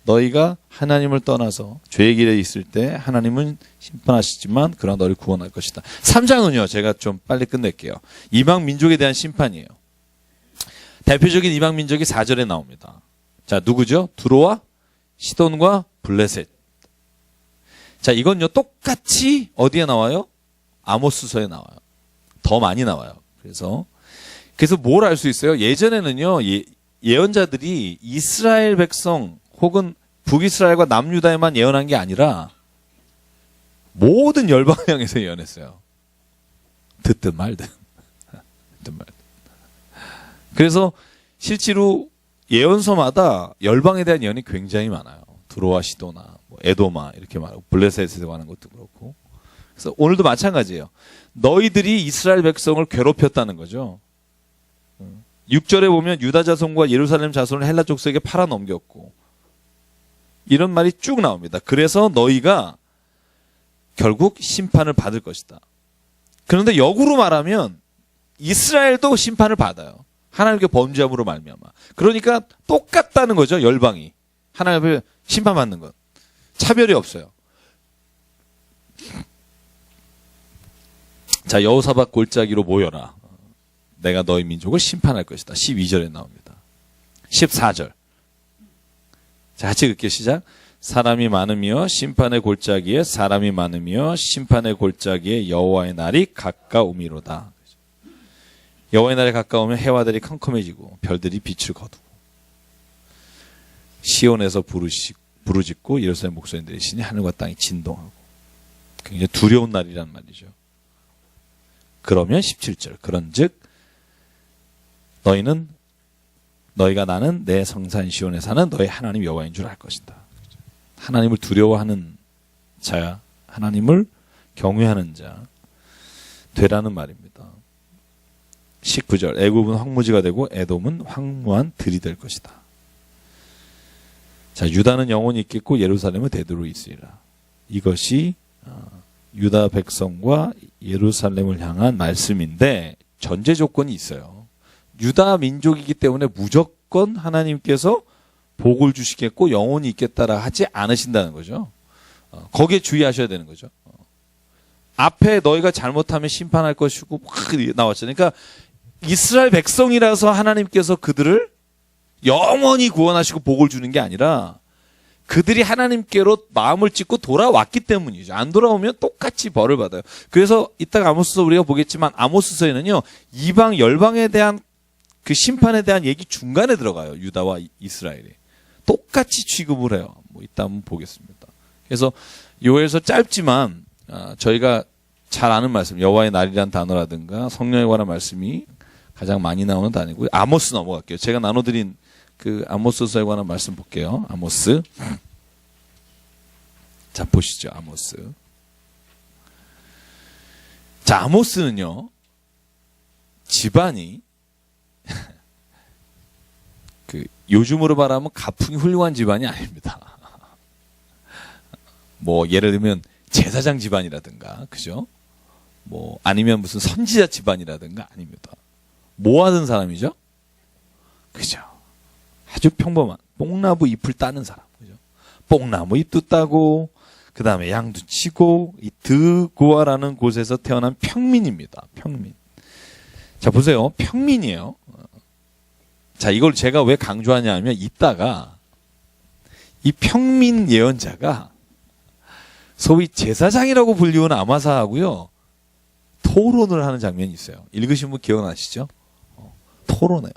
너희가 하나님을 떠나서 죄의 길에 있을 때 하나님은 심판하시지만 그러나 너를 구원할 것이다. 3장은요. 제가 좀 빨리 끝낼게요. 이방 민족에 대한 심판이에요. 대표적인 이방 민족이 4절에 나옵니다. 자, 누구죠? 두로와 시돈과 블레셋. 자, 이건요. 똑같이 어디에 나와요? 아모스서에 나와요. 더 많이 나와요. 그래서 뭘 알 수 있어요? 예전에는요. 예언자들이 이스라엘 백성 혹은 북이스라엘과 남유다에만 예언한 게 아니라 모든 열방을 향해서 예언했어요. 듣든 말든. 듣든 말든. 그래서 실제로 예언서마다 열방에 대한 예언이 굉장히 많아요. 두로와 시도나 에도마 이렇게 말하고 블레셋에 관한 것도 그렇고. 그래서 오늘도 마찬가지예요. 너희들이 이스라엘 백성을 괴롭혔다는 거죠. 6절에 보면 유다 자손과 예루살렘 자손을 헬라 족속에게 팔아넘겼고 이런 말이 쭉 나옵니다. 그래서 너희가 결국 심판을 받을 것이다. 그런데 역으로 말하면 이스라엘도 심판을 받아요. 하나님께 범죄함으로 말미암아. 그러니까 똑같다는 거죠. 열방이. 하나님 앞에 심판받는 것. 차별이 없어요. 자, 여호사밧 골짜기로 모여라. 내가 너희 민족을 심판할 것이다. 12절에 나옵니다. 14절. 자, 같이 읽게 시작. 사람이 많으며 심판의 골짜기에 사람이 많으며 심판의 골짜기에 여호와의 날이 가까우미로다. 여호와의 날이 가까우면 해와들이 컴컴해지고 별들이 빛을 거두고 시온에서 부르짖고 예루살렘 목소리 내리시니 하늘과 땅이 진동하고 굉장히 두려운 날이란 말이죠. 그러면 17절 그런즉 너희가 나는 내 성산 시온에 사는 너희 하나님 여호와인 줄 알 것이다. 하나님을 두려워하는 자, 하나님을 경외하는 자 되라는 말입니다. 19절 애굽은 황무지가 되고 에돔은 황무한 들이 될 것이다. 자, 유다는 영원히 있겠고 예루살렘은 대대로 있으리라. 이것이 유다 백성과 예루살렘을 향한 말씀인데 전제 조건이 있어요. 유다 민족이기 때문에 무조건 하나님께서 복을 주시겠고 영원히 있겠다라 하지 않으신다는 거죠. 거기에 주의하셔야 되는 거죠. 앞에 너희가 잘못하면 심판할 것이고 막 나왔죠. 그러니까 이스라엘 백성이라서 하나님께서 그들을 영원히 구원하시고 복을 주는 게 아니라 그들이 하나님께로 마음을 찢고 돌아왔기 때문이죠. 안 돌아오면 똑같이 벌을 받아요. 그래서 이따가 아모스서 우리가 보겠지만 아모스서에는요. 이방 열방에 대한 그 심판에 대한 얘기 중간에 들어가요. 유다와 이스라엘이. 똑같이 취급을 해요. 이따 한번 보겠습니다. 그래서 요에서 짧지만 저희가 잘 아는 말씀 여호와의 날이란 단어라든가 성령에 관한 말씀이 가장 많이 나오는 단어이고요. 아모스 넘어갈게요. 제가 나눠드린 그 아모스서에 관한 말씀 볼게요. 아모스. 자, 보시죠. 아모스. 자, 아모스는요. 집안이 그 요즘으로 말하면 가풍이 훌륭한 집안이 아닙니다. 예를 들면 제사장 집안이라든가, 그죠? 아니면 무슨 선지자 집안이라든가 아닙니다. 뭐 하던 사람이죠? 그죠? 아주 평범한 뽕나무 잎을 따는 사람, 그죠? 뽕나무 잎도 따고, 그 다음에 양도 치고, 이 드고아라는 곳에서 태어난 평민입니다. 평민. 자, 보세요. 평민이에요. 자, 이걸 제가 왜 강조하냐 하면 이따가 이 평민 예언자가 소위 제사장이라고 불리우는 아마사하고요. 토론을 하는 장면이 있어요. 읽으신 분 기억나시죠? 토론해요.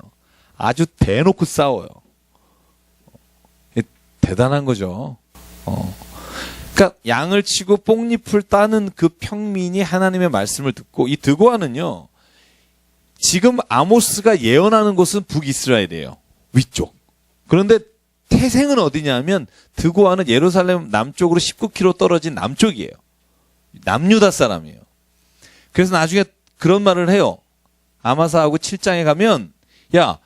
아주 대놓고 싸워요. 대단한 거죠. 그러니까 양을 치고 뽕잎을 따는 그 평민이 하나님의 말씀을 듣고, 이 드고아는요, 지금 아모스가 예언하는 곳은 북이스라엘이에요. 위쪽. 그런데 태생은 어디냐면 드고아는 예루살렘 남쪽으로 19km 떨어진 남쪽이에요. 남유다 사람이에요. 그래서 나중에 그런 말을 해요. 아마사하고 7장에 가면, 야,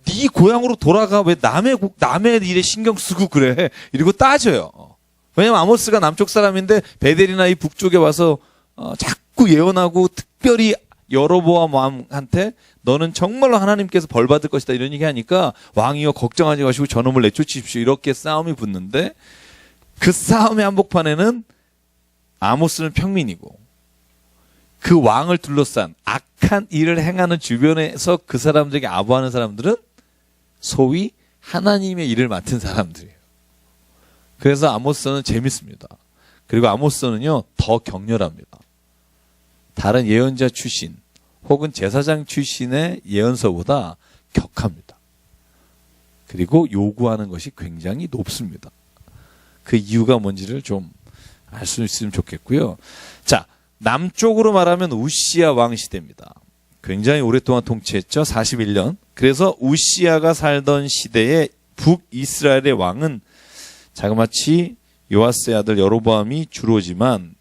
네 고향으로 돌아가. 왜 남의 일에 신경 쓰고 그래? 이러고 따져요. 왜냐면 아모스가 남쪽 사람인데 베델이나 이 북쪽에 와서 자꾸 예언하고, 특별히 여로보암 왕한테 너는 정말로 하나님께서 벌 받을 것이다 이런 얘기 하니까, 왕이여 걱정하지 마시고 저놈을 내쫓으십시오. 이렇게 싸움이 붙는데, 그 싸움의 한복판에는 아모스는 평민이고, 그 왕을 둘러싼 악한 일을 행하는 주변에서 그 사람들에게 아부하는 사람들은 소위 하나님의 일을 맡은 사람들이에요. 그래서 아모스는 재밌습니다. 그리고 아모스는요, 더 격렬합니다. 다른 예언자 출신 혹은 제사장 출신의 예언서보다 격합니다. 그리고 요구하는 것이 굉장히 높습니다. 그 이유가 뭔지를 좀 알 수 있으면 좋겠고요. 자, 남쪽으로 말하면 우시야 왕 시대입니다. 굉장히 오랫동안 통치했죠. 41년. 그래서 우시야가 살던 시대에 북이스라엘의 왕은 자그마치 요아스의 아들 여로보암이 주로지만,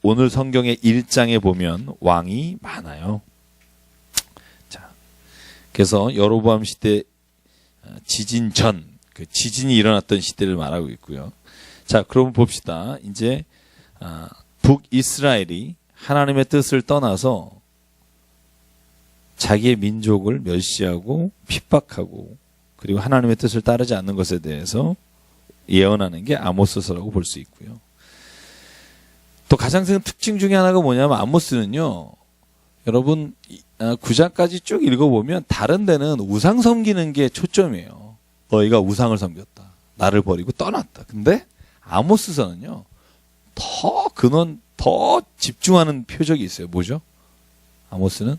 오늘 성경의 1장에 보면 왕이 많아요. 자, 그래서 여로보암 시대 지진 전, 그 지진이 일어났던 시대를 말하고 있고요. 자, 그럼 봅시다. 이제 북이스라엘이 하나님의 뜻을 떠나서 자기의 민족을 멸시하고 핍박하고, 그리고 하나님의 뜻을 따르지 않는 것에 대해서 예언하는 게 아모스서라고 볼 수 있고요. 또 가장 큰 특징 중에 하나가 뭐냐면, 아모스는요, 여러분 9장까지 쭉 읽어보면 다른 데는 우상 섬기는 게 초점이에요. 너희가 우상을 섬겼다. 나를 버리고 떠났다. 근데 아모스서는요, 더 집중하는 표적이 있어요. 뭐죠? 아모스는?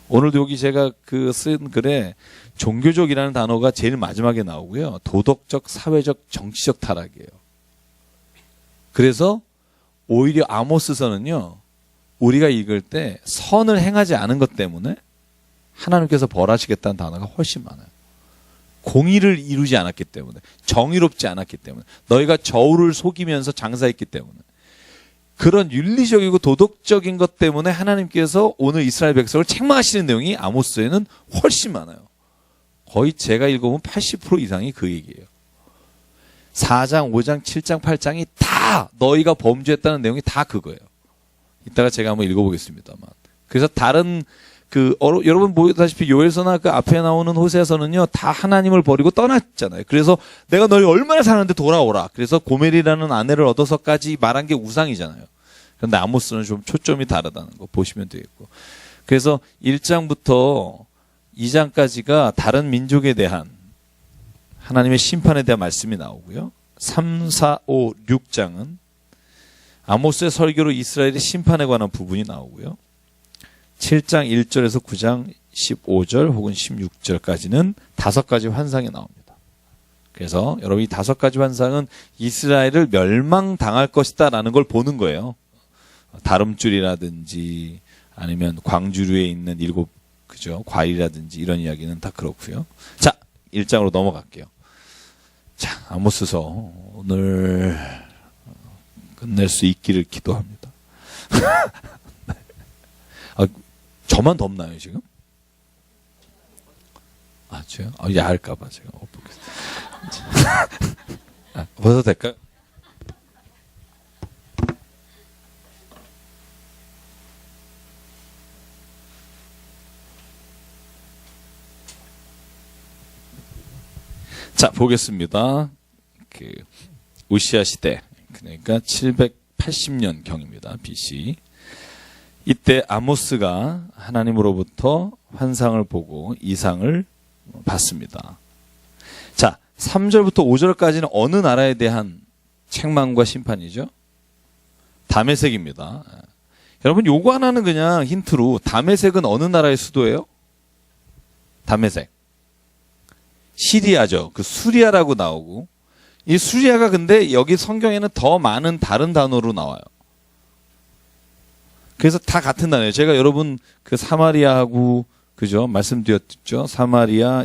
오늘도 여기 제가 쓴 글에 종교적이라는 단어가 제일 마지막에 나오고요. 도덕적, 사회적, 정치적 타락이에요. 그래서 오히려 아모스서는요, 우리가 읽을 때 선을 행하지 않은 것 때문에 하나님께서 벌하시겠다는 단어가 훨씬 많아요. 공의를 이루지 않았기 때문에, 정의롭지 않았기 때문에, 너희가 저울을 속이면서 장사했기 때문에, 그런 윤리적이고 도덕적인 것 때문에 하나님께서 오늘 이스라엘 백성을 책망하시는 내용이 아모스에는 훨씬 많아요. 거의 제가 읽어보면 80% 이상이 그 얘기예요. 4장, 5장, 7장, 8장이 다 너희가 범죄했다는 내용이 다 그거예요. 이따가 제가 한번 읽어보겠습니다만. 그래서 다른 여러분 보다시피 요엘서나 그 앞에 나오는 호세아서는요, 다 하나님을 버리고 떠났잖아요. 그래서 내가 너희 얼마나 사는데 돌아오라. 그래서 고멜이라는 아내를 얻어서까지 말한 게 우상이잖아요. 그런데 아모스는 좀 초점이 다르다는 거 보시면 되겠고. 그래서 1장부터 2장까지가 다른 민족에 대한 하나님의 심판에 대한 말씀이 나오고요. 3, 4, 5, 6장은 아모스의 설교로 이스라엘의 심판에 관한 부분이 나오고요. 7장 1절에서 9장 15절 혹은 16절까지는 5가지 환상이 나옵니다. 그래서 여러분 이 5가지 환상은 이스라엘을 멸망당할 것이다 라는 걸 보는 거예요. 다름줄이라든지 아니면 광주류에 있는 7 과일이라든지 이런 이야기는 다 그렇고요. 자, 1장으로 넘어갈게요. 자, 아모스서 오늘 끝낼 수 있기를 기도합니다. 저만 덥나요 지금? 제가 야할까봐 제가 못 보겠습니다. 벗어도 될까요? 자, 보겠습니다. 우시야 시대, 그러니까 780년 경입니다. BC. 이때 아모스가 하나님으로부터 환상을 보고 이상을 받습니다. 자, 3절부터 5절까지는 어느 나라에 대한 책망과 심판이죠. 다메섹입니다. 여러분 요거 하나는 그냥 힌트로, 다메섹은 어느 나라의 수도예요? 다메섹. 시리아죠. 그 수리아라고 나오고, 이 수리아가 근데 여기 성경에는 더 많은 다른 단어로 나와요. 그래서 다 같은 단어예요. 제가 여러분 그 사마리아하고 그죠? 말씀드렸죠. 사마리아,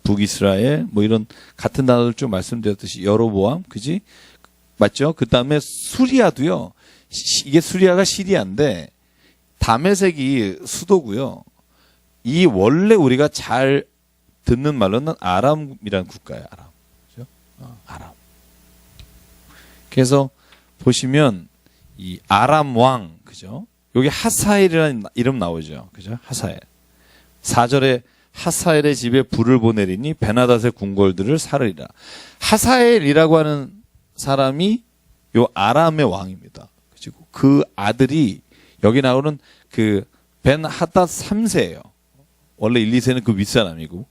북이스라엘 뭐 이런 같은 단어를 좀 말씀드렸듯이 여로보암, 그지? 맞죠? 그 다음에 수리아도요. 이게 수리아가 시리아인데 다메섹이 수도고요. 이 원래 우리가 잘 듣는 말로는 아람이라는 국가예요. 아람. 그죠? 아람. 그래서 보시면 이 아람 왕, 그죠? 여기 하사엘이라는 이름 나오죠. 그죠? 하사엘. 4절에 하사엘의 집에 불을 보내리니 베나닷의 궁궐들을 사르리라. 하사엘이라고 하는 사람이 요 아람의 왕입니다. 그리고 그 아들이 여기 나오는 그 벤하닷 3세예요. 원래 1, 2세는 그 윗사람이고.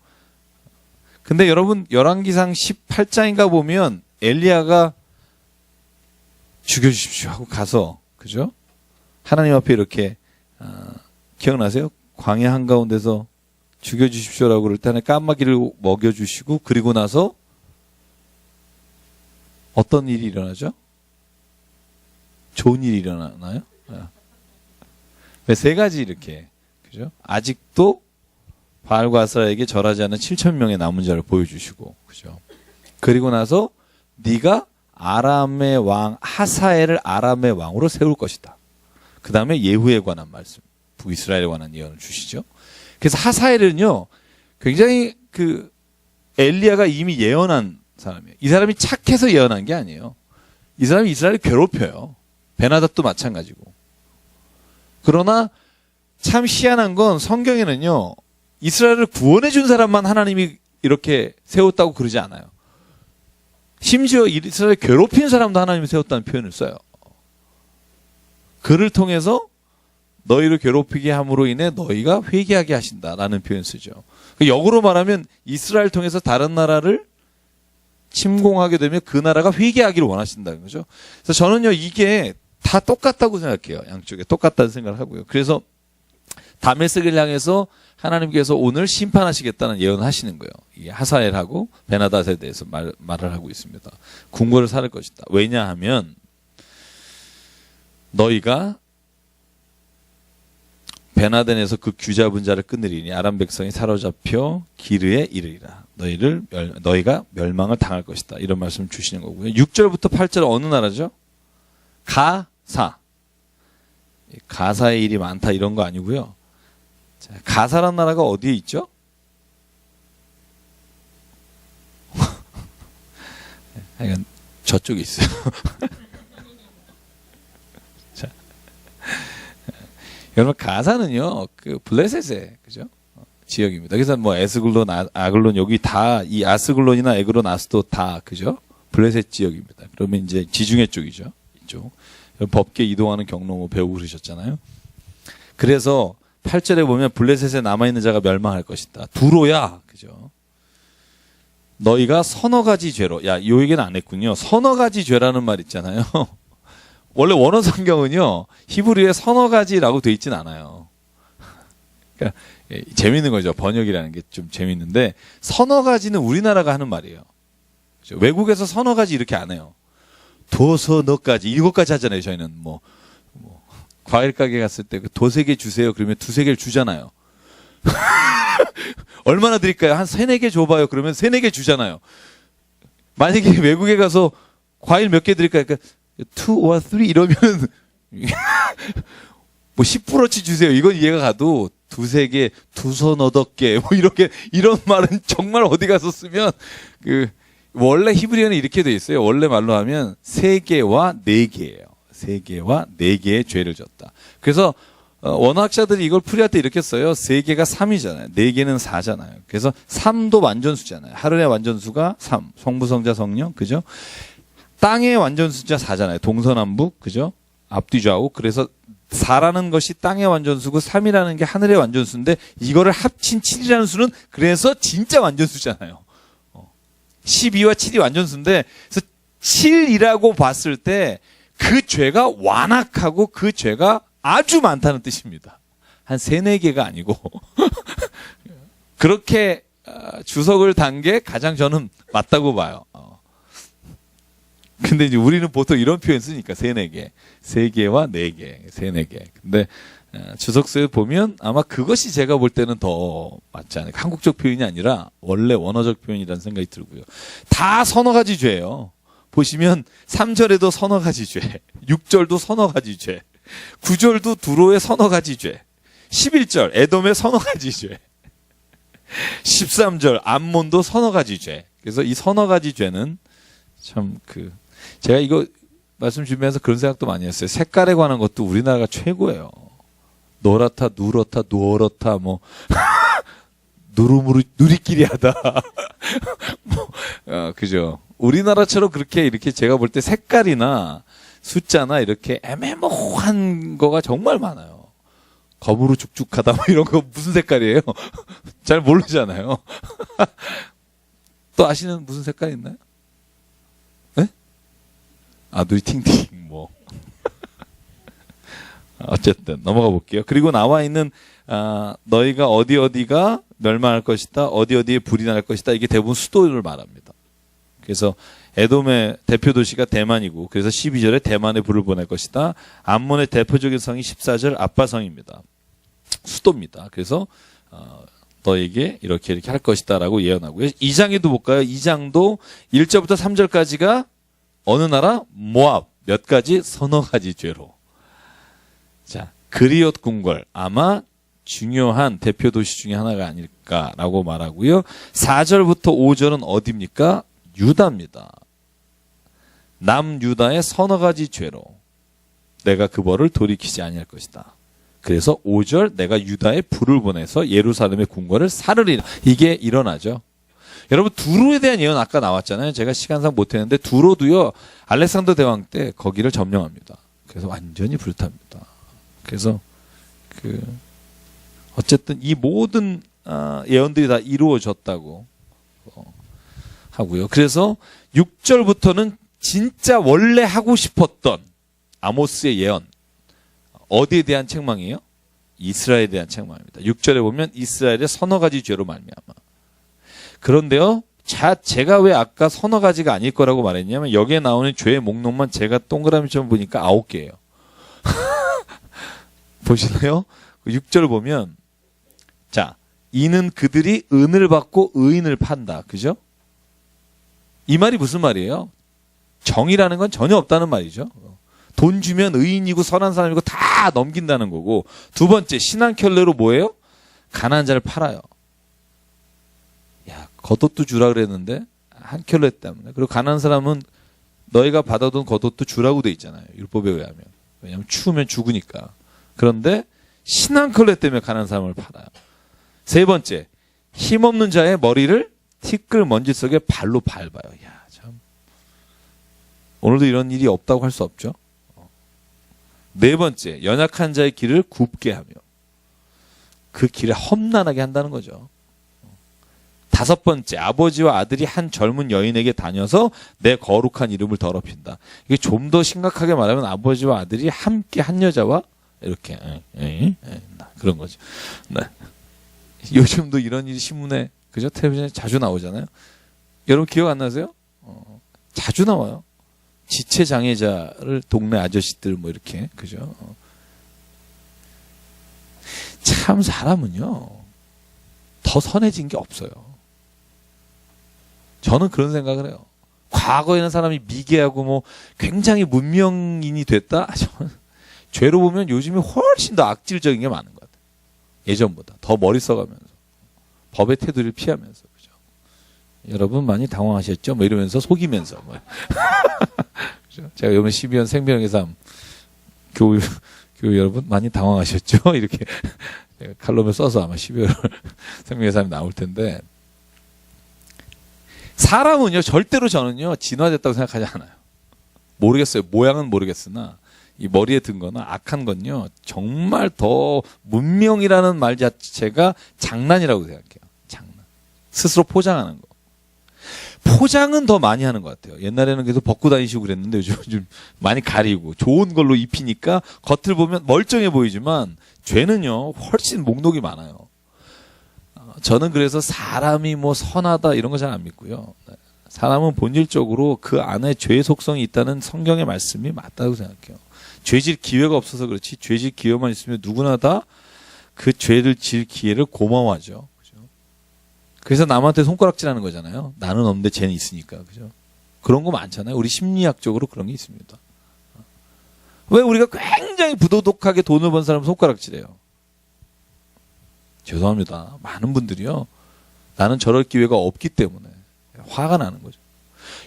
근데 여러분 열왕기상 18장인가 보면 엘리야가 죽여주십시오 하고 가서, 그죠? 하나님 앞에 이렇게 기억나세요? 광야 한가운데서 죽여주십시오라고 그럴 때 까마귀를 먹여주시고, 그리고 나서 어떤 일이 일어나죠? 좋은 일이 일어나나요? 세 가지 이렇게, 그죠? 아직도 바알과 아스라에게 절하지 않은 7,000명의 남은 자를 보여주시고, 그죠? 그리고 나서 네가 아람의 왕 하사엘을 아람의 왕으로 세울 것이다. 그 다음에 예후에 관한 말씀, 북이스라엘에 관한 예언을 주시죠. 그래서 하사엘은요, 굉장히 그 엘리야가 이미 예언한 사람이에요. 이 사람이 착해서 예언한 게 아니에요. 이 사람이 이스라엘을 괴롭혀요. 베나닷도 마찬가지고. 그러나 참 희한한 건 성경에는요, 이스라엘을 구원해 준 사람만 하나님이 이렇게 세웠다고 그러지 않아요. 심지어 이스라엘을 괴롭힌 사람도 하나님이 세웠다는 표현을 써요. 그를 통해서 너희를 괴롭히게 함으로 인해 너희가 회개하게 하신다라는 표현 쓰죠. 역으로 말하면 이스라엘 통해서 다른 나라를 침공하게 되면 그 나라가 회개하기를 원하신다는 거죠. 그래서 저는요, 이게 다 똑같다고 생각해요. 양쪽에 똑같다는 생각을 하고요. 그래서 다메섹을 향해서 하나님께서 오늘 심판하시겠다는 예언을 하시는 거예요. 이 하사엘하고 베나닷에 대해서 말을 하고 있습니다. 궁궐을 사를 것이다. 왜냐하면 너희가 베나덴에서 그 귀잡은 자를 끊으리니 아람 백성이 사로잡혀 기르에 이르리라. 너희가 멸망을 당할 것이다. 이런 말씀을 주시는 거고요. 6절부터 8절 어느 나라죠? 가사. 가사의 일이 많다 이런 거 아니고요. 자, 가사란 나라가 어디에 있죠? 이건 저쪽에 있어요. 자, 여러분 가사는요, 그 블레셋의 그죠? 지역입니다. 그래서 뭐 에스글론, 아글론 여기 다 이 아스글론이나 에그론, 아스도 다 그죠? 블레셋 지역입니다. 그러면 이제 지중해 쪽이죠. 이쪽. 법계 이동하는 경로 배우고 그러셨잖아요. 그래서 8절에 보면 블레셋에 남아있는 자가 멸망할 것이다. 두로야. 그죠? 너희가 서너 가지 죄로, 야, 요 얘기는 안 했군요. 서너 가지 죄라는 말 있잖아요. 원래 원어 성경은요, 히브리에 서너 가지라고 돼 있진 않아요. 그러니까 재밌는 거죠. 번역이라는 게 좀 재밌는데, 서너 가지는 우리나라가 하는 말이에요. 그죠? 외국에서 서너 가지 이렇게 안 해요. 도서너까지, 7가지 하잖아요. 저희는 뭐 과일 가게 갔을 때 그 도세 개 주세요. 그러면 두세 개를 주잖아요. 얼마나 드릴까요? 한 3-4개 줘봐요. 그러면 3-4개 주잖아요. 만약에 외국에 가서 과일 몇 개 드릴까요? 그러니까 2 or 3 이러면 뭐 10%치 주세요. 이건 이해가 가도 2-3개, 두서너덕 개, 뭐 이렇게, 이런 말은 정말 어디 가서 쓰면 원래 히브리어는 이렇게 돼 있어요. 원래 말로 하면 3개와 4개예요. 3개와 4개의 죄를 졌다. 그래서 원어학자들이 이걸 풀이할 때 이렇게 써요. 3개가 3이잖아요. 4개는 4잖아요. 그래서 3도 완전수잖아요. 하늘의 완전수가 3. 성부, 성자, 성령. 그죠? 땅의 완전수자 4잖아요. 동서남북. 그죠? 앞뒤 좌우. 그래서 4라는 것이 땅의 완전수고 3이라는 게 하늘의 완전수인데 이거를 합친 7이라는 수는 그래서 진짜 완전수잖아요. 12와 7이 완전수인데 그래서 7이라고 봤을 때 그 죄가 완악하고 그 죄가 아주 많다는 뜻입니다. 한 3, 4개가 아니고 그렇게 주석을 단 게 가장 저는 맞다고 봐요. 근데 이제 우리는 보통 이런 표현 쓰니까 3, 4개. 3개와 4개, 3, 4개. 근데 주석서에 보면 아마 그것이 제가 볼 때는 더 맞지 않을까. 한국적 표현이 아니라 원래 원어적 표현이라는 생각이 들고요. 다 서너 가지 죄예요. 보시면 3절에도 서너 가지 죄, 6절도 서너 가지 죄, 9절도 두로의 서너 가지 죄, 11절 에돔의 서너 가지 죄, 13절 암몬도 서너 가지 죄. 그래서 이 서너 가지 죄는 참 제가 이거 말씀 준비하면서 그런 생각도 많이 했어요. 색깔에 관한 것도 우리나라가 최고예요. 노랗다, 누렇다, 누어렇다, 뭐 누르무르 누리끼리 하다. 그죠? 우리나라처럼 이렇게 제가 볼 때 색깔이나 숫자나 이렇게 애매모호한 거가 정말 많아요. 검으로 죽죽하다 뭐 이런 거 무슨 색깔이에요? 잘 모르잖아요. 또 아시는 무슨 색깔 있나요? 네? 눈이 팅팅 뭐. 어쨌든 넘어가 볼게요. 그리고 나와 있는 너희가 어디가 멸망할 것이다. 어디에 불이 날 것이다. 이게 대부분 수도를 말합니다. 그래서 에돔의 대표 도시가 대만이고 그래서 12절에 대만에 불을 보낼 것이다. 암몬의 대표적인 성이 14절 아빠성입니다. 수도입니다. 그래서 너에게 이렇게 할 것이다라고 예언하고요. 2장에도 볼까요? 2장도 1절부터 3절까지가 어느 나라? 모압. 몇 가지? 서너 가지 죄로. 자, 그리옷 궁궐. 아마 중요한 대표 도시 중에 하나가 아닐까라고 말하고요. 4절부터 5절은 어디입니까? 유다입니다. 남유다의 서너 가지 죄로 내가 그 벌을 돌이키지 아니할 것이다. 그래서 5절 내가 유다에 불을 보내서 예루살렘의 궁궐을 사르리라. 이게 일어나죠. 여러분 두로에 대한 예언 아까 나왔잖아요. 제가 시간상 못했는데 두로도요. 알렉산더 대왕 때 거기를 점령합니다. 그래서 완전히 불탑니다. 그래서 어쨌든 이 모든 예언들이 다 이루어졌다고 하고요. 그래서 6절부터는 진짜 원래 하고 싶었던 아모스의 예언. 어디에 대한 책망이에요? 이스라엘에 대한 책망입니다. 6절에 보면 이스라엘의 서너 가지 죄로 말미암아. 그런데요. 제가 왜 아까 서너 가지가 아닐 거라고 말했냐면 여기에 나오는 죄의 목록만 제가 동그라미처럼 보니까 9개예요. 보시나요? 6절 보면 자, 이는 그들이 은을 받고 의인을 판다. 그죠? 이 말이 무슨 말이에요? 정의라는 건 전혀 없다는 말이죠. 돈 주면 의인이고 선한 사람이고 다 넘긴다는 거고. 두 번째, 신한켤레로 뭐예요? 가난한 자를 팔아요. 야, 겉옷도 주라 그랬는데 한 켤레 때문에. 그리고 가난한 사람은 너희가 받아둔 겉옷도 주라고 돼 있잖아요. 율법에 의하면. 왜냐하면 추우면 죽으니까. 그런데 신한켤레 때문에 가난한 사람을 팔아요. 세 번째, 힘없는 자의 머리를 티끌 먼지 속에 발로 밟아요. 야, 참. 오늘도 이런 일이 없다고 할 수 없죠. 네 번째, 연약한 자의 길을 굽게 하며 그 길을 험난하게 한다는 거죠. 다섯 번째, 아버지와 아들이 한 젊은 여인에게 다녀서 내 거룩한 이름을 더럽힌다. 이게 좀 더 심각하게 말하면 아버지와 아들이 함께 한 여자와 이렇게 그런 거죠. 네. 요즘도 이런 일이 신문에 그죠? 텔레비전에 자주 나오잖아요. 여러분 기억 안 나세요? 자주 나와요. 지체 장애자를 동네 아저씨들 뭐 이렇게 그죠? 참 사람은요 더 선해진 게 없어요. 저는 그런 생각을 해요. 과거에는 사람이 미개하고 뭐 굉장히 문명인이 됐다. 저는 죄로 보면 요즘에 훨씬 더 악질적인 게 많은 것 같아요. 예전보다 더 머리 써가면서 법의 테두리를 피하면서 그죠? 여러분 많이 당황하셨죠? 뭐 이러면서 속이면서 뭐. 그죠? 제가 이번 12년 생명의 삶 교육 여러분 많이 당황하셨죠? 이렇게 칼럼을 써서 아마 12월 생명의 삶이 나올 텐데 사람은요 절대로 저는요 진화됐다고 생각하지 않아요. 모르겠어요. 모양은 모르겠으나 이 머리에 든 거나 악한 건요 정말 더 문명이라는 말 자체가 장난이라고 생각해요. 장난. 스스로 포장하는 거. 포장은 더 많이 하는 것 같아요. 옛날에는 계속 벗고 다니시고 그랬는데 요즘 좀 많이 가리고 좋은 걸로 입히니까 겉을 보면 멀쩡해 보이지만 죄는요 훨씬 목록이 많아요. 저는 그래서 사람이 뭐 선하다 이런 거 잘 안 믿고요. 사람은 본질적으로 그 안에 죄의 속성이 있다는 성경의 말씀이 맞다고 생각해요. 죄질 기회가 없어서 그렇지 죄질 기회만 있으면 누구나 다 그 죄를 질 기회를 고마워하죠. 그죠? 그래서 남한테 손가락질하는 거잖아요. 나는 없는데 쟤는 있으니까. 그죠? 그런 거 많잖아요. 우리 심리학적으로 그런 게 있습니다. 왜 우리가 굉장히 부도덕하게 돈을 번 사람 손가락질해요? 죄송합니다. 많은 분들이요. 나는 저럴 기회가 없기 때문에 화가 나는 거죠.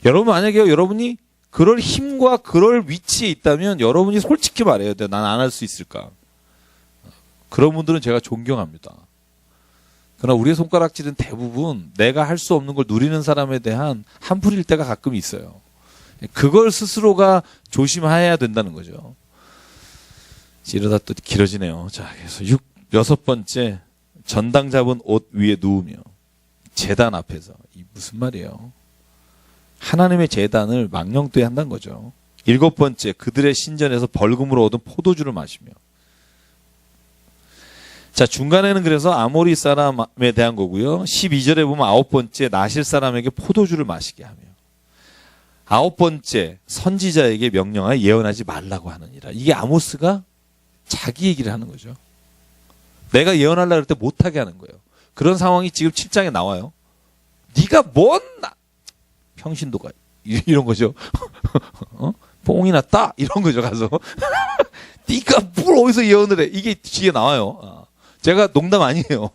여러분 만약에 여러분이 그럴 힘과 그럴 위치에 있다면 여러분이 솔직히 말해야 돼요. 난 안 할 수 있을까? 그런 분들은 제가 존경합니다. 그러나 우리의 손가락질은 대부분 내가 할 수 없는 걸 누리는 사람에 대한 한풀일 때가 가끔 있어요. 그걸 스스로가 조심해야 된다는 거죠. 이러다 또 길어지네요. 자, 그래서 6번째 전당 잡은 옷 위에 누우며 제단 앞에서. 이 무슨 말이에요? 하나님의 제단을 망령되이 한다는 거죠. 7번째 그들의 신전에서 벌금으로 얻은 포도주를 마시며. 자, 중간에는 그래서 아모리 사람에 대한 거고요. 12절에 보면 9번째 나실 사람에게 포도주를 마시게 하며 9번째 선지자에게 명령하여 예언하지 말라고 하느니라. 이게 아모스가 자기 얘기를 하는 거죠. 내가 예언하려고 할 때 못하게 하는 거예요. 그런 상황이 지금 7장에 나와요. 네가 뭔 평신도가 이런 거죠. 뽕이 났다 이런 거죠. 가서 네가 뭘 어디서 예언을 해. 이게 뒤에 나와요. 제가 농담 아니에요.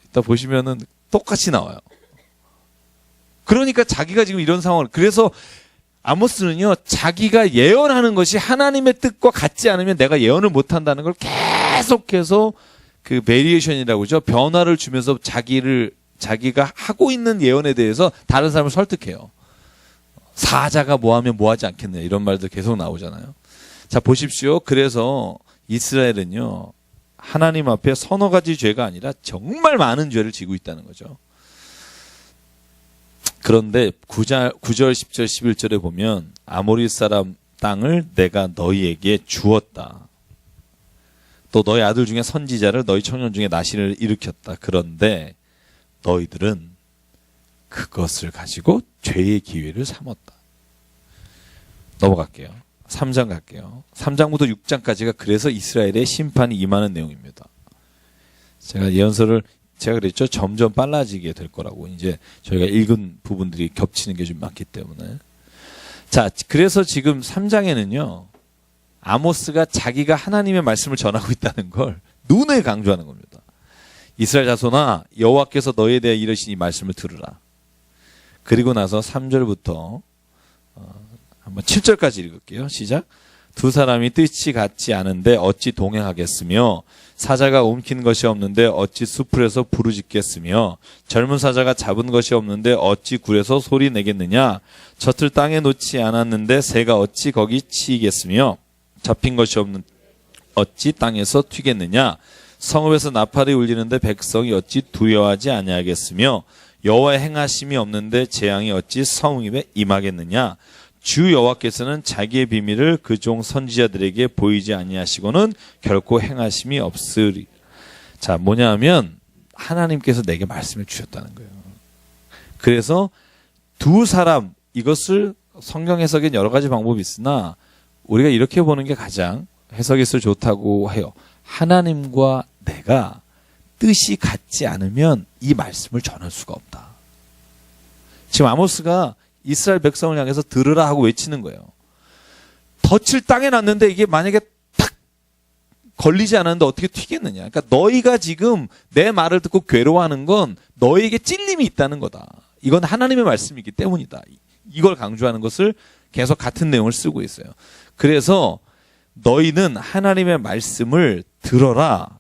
이따 보시면은 똑같이 나와요. 그러니까 자기가 지금 이런 상황을 그래서 아모스는요 자기가 예언하는 것이 하나님의 뜻과 같지 않으면 내가 예언을 못한다는 걸 계속해서 그 베리에이션이라고 그러죠. 변화를 주면서 자기가 하고 있는 예언에 대해서 다른 사람을 설득해요. 사자가 뭐하면 뭐하지 않겠냐 이런 말들 계속 나오잖아요. 자 보십시오. 그래서 이스라엘은요 하나님 앞에 서너 가지 죄가 아니라 정말 많은 죄를 지고 있다는 거죠. 그런데 9절, 10절, 11절에 보면 아모리 사람 땅을 내가 너희에게 주었다. 또 너희 아들 중에 선지자를 너희 청년 중에 나신을 일으켰다. 그런데 너희들은 그것을 가지고 죄의 기회를 삼았다. 넘어갈게요. 3장 갈게요. 3장부터 6장까지가 그래서 이스라엘의 심판이 임하는 내용입니다. 제가 예언서를 제가 그랬죠. 점점 빨라지게 될 거라고. 이제 저희가 읽은 부분들이 겹치는 게 좀 많기 때문에. 자, 그래서 지금 3장에는요. 아모스가 자기가 하나님의 말씀을 전하고 있다는 걸 눈에 강조하는 겁니다. 이스라엘 자손아 여호와께서 너희에 대해 이르신 이 말씀을 들으라. 그리고 나서 3절부터 한번 7절까지 읽을게요. 시작. 두 사람이 뜻이 같지 않은데 어찌 동행하겠으며 사자가 움킨 것이 없는데 어찌 수풀에서 부르짖겠으며 젊은 사자가 잡은 것이 없는데 어찌 굴에서 소리 내겠느냐. 젖을 땅에 놓지 않았는데 새가 어찌 거기 치이겠으며 잡힌 것이 없는 어찌 땅에서 튀겠느냐. 성읍에서 나팔이 울리는데 백성이 어찌 두려워하지 아니하겠으며 여호와의 행하심이 없는데 재앙이 어찌 성읍에 임하겠느냐. 주 여호와께서는 자기의 비밀을 그 종 선지자들에게 보이지 아니하시고는 결코 행하심이 없으리. 자, 뭐냐 하면 하나님께서 내게 말씀을 주셨다는 거예요. 그래서 두 사람, 이것을 성경 해석엔 여러 가지 방법이 있으나 우리가 이렇게 보는 게 가장 해석이 좋다고 해요. 하나님과 내가 뜻이 같지 않으면 이 말씀을 전할 수가 없다. 지금 아모스가 이스라엘 백성을 향해서 들으라 하고 외치는 거예요. 덫을 땅에 놨는데 이게 만약에 탁 걸리지 않았는데 어떻게 튀겠느냐. 그러니까 너희가 지금 내 말을 듣고 괴로워하는 건 너희에게 찔림이 있다는 거다. 이건 하나님의 말씀이기 때문이다. 이걸 강조하는 것을 계속 같은 내용을 쓰고 있어요. 그래서 너희는 하나님의 말씀을 들어라.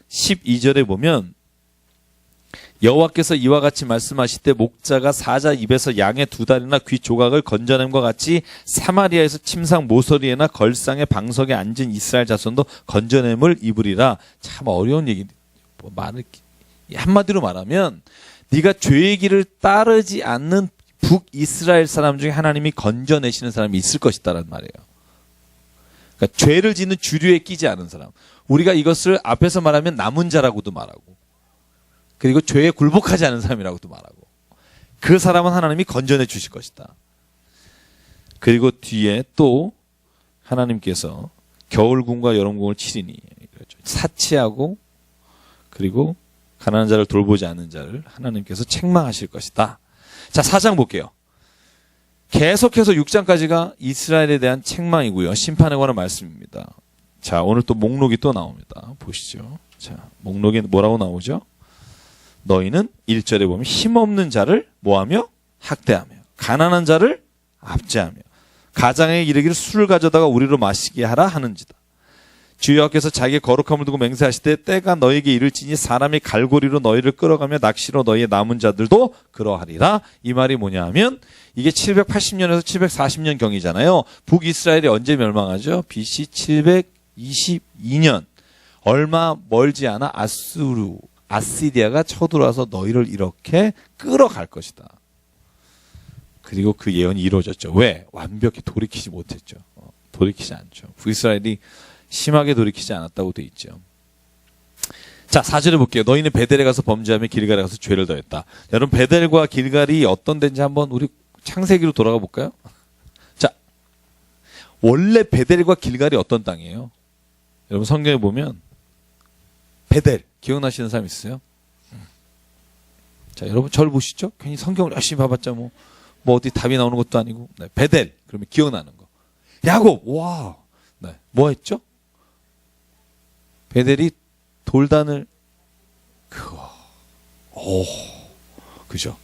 12절에 보면 여호와께서 이와 같이 말씀하실 때 목자가 사자 입에서 양의 두 다리나 귀 조각을 건져냄과 같이 사마리아에서 침상 모서리에나 걸상의 방석에 앉은 이스라엘 자손도 건져냄을 입으리라. 참 어려운 얘기. 한마디로 말하면 네가 죄의 길을 따르지 않는 북이스라엘 사람 중에 하나님이 건져내시는 사람이 있을 것이다라는 말이에요. 그러니까 죄를 짓는 주류에 끼지 않은 사람. 우리가 이것을 앞에서 말하면 남은 자라고도 말하고, 그리고 죄에 굴복하지 않은 사람이라고도 말하고, 그 사람은 하나님이 건져내 주실 것이다. 그리고 뒤에 또 하나님께서 겨울궁과 여름궁을 치리니, 사치하고 그리고 가난한 자를 돌보지 않는 자를 하나님께서 책망하실 것이다. 자, 4장 볼게요. 계속해서 6장까지가 이스라엘에 대한 책망이고요. 심판에 관한 말씀입니다. 자, 오늘 또 목록이 또 나옵니다. 보시죠. 자, 목록에 뭐라고 나오죠? 너희는 1절에 보면 힘없는 자를 뭐하며? 학대하며, 가난한 자를 압제하며, 가장에게 이르기를 술을 가져다가 우리로 마시게 하라 하는지다. 주 여호와께서 자기의 거룩함을 두고 맹세하실 때 때가 너에게 이를지니 사람이 갈고리로 너희를 끌어가며 낚시로 너희의 남은 자들도 그러하리라. 이 말이 뭐냐 하면 이게 780년에서 740년 경이잖아요. 북이스라엘이 언제 멸망하죠? BC 722년. 얼마 멀지 않아 아시리아가 쳐들어와서 너희를 이렇게 끌어갈 것이다. 그리고 그 예언이 이루어졌죠. 왜? 완벽히 돌이키지 못했죠. 돌이키지 않죠. 북이스라엘이 심하게 돌이키지 않았다고 돼 있죠. 자, 4절에 볼게요. 너희는 베델에 가서 범죄하며 길갈에 가서 죄를 더했다. 여러분, 베델과 길갈이 어떤 데인지 한번 우리 창세기로 돌아가 볼까요? 자, 원래 베델과 길갈이 어떤 땅이에요? 여러분, 성경에 보면 베델 기억나시는 사람 있어요? 자, 여러분 저를 보시죠. 괜히 성경을 열심히 봐봤자 뭐 어디 답이 나오는 것도 아니고. 네, 베델 그러면 기억나는 거. 야곱, 와, 네, 뭐 했죠? 베델이 돌단을 그죠?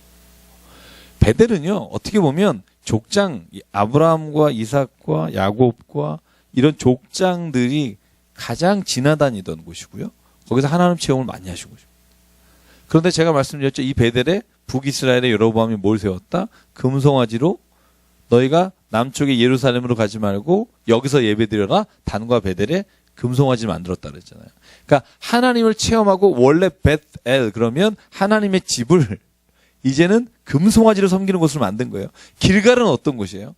베델은요, 어떻게 보면 족장, 아브라함과 이삭과 야곱과 이런 족장들이 가장 지나다니던 곳이고요. 거기서 하나님 체험을 많이 하시고. 그런데 제가 말씀드렸죠. 이 베델에 북이스라엘의 여로보암이 뭘 세웠다? 금송아지로 너희가 남쪽의 예루살렘으로 가지 말고 여기서 예배드려라. 단과 베델에 금송아지를 만들었다 그랬잖아요. 그러니까 하나님을 체험하고, 원래 벳엘 그러면 하나님의 집을 이제는 금송아지를 섬기는 곳으로 만든 거예요. 길갈은 어떤 곳이에요?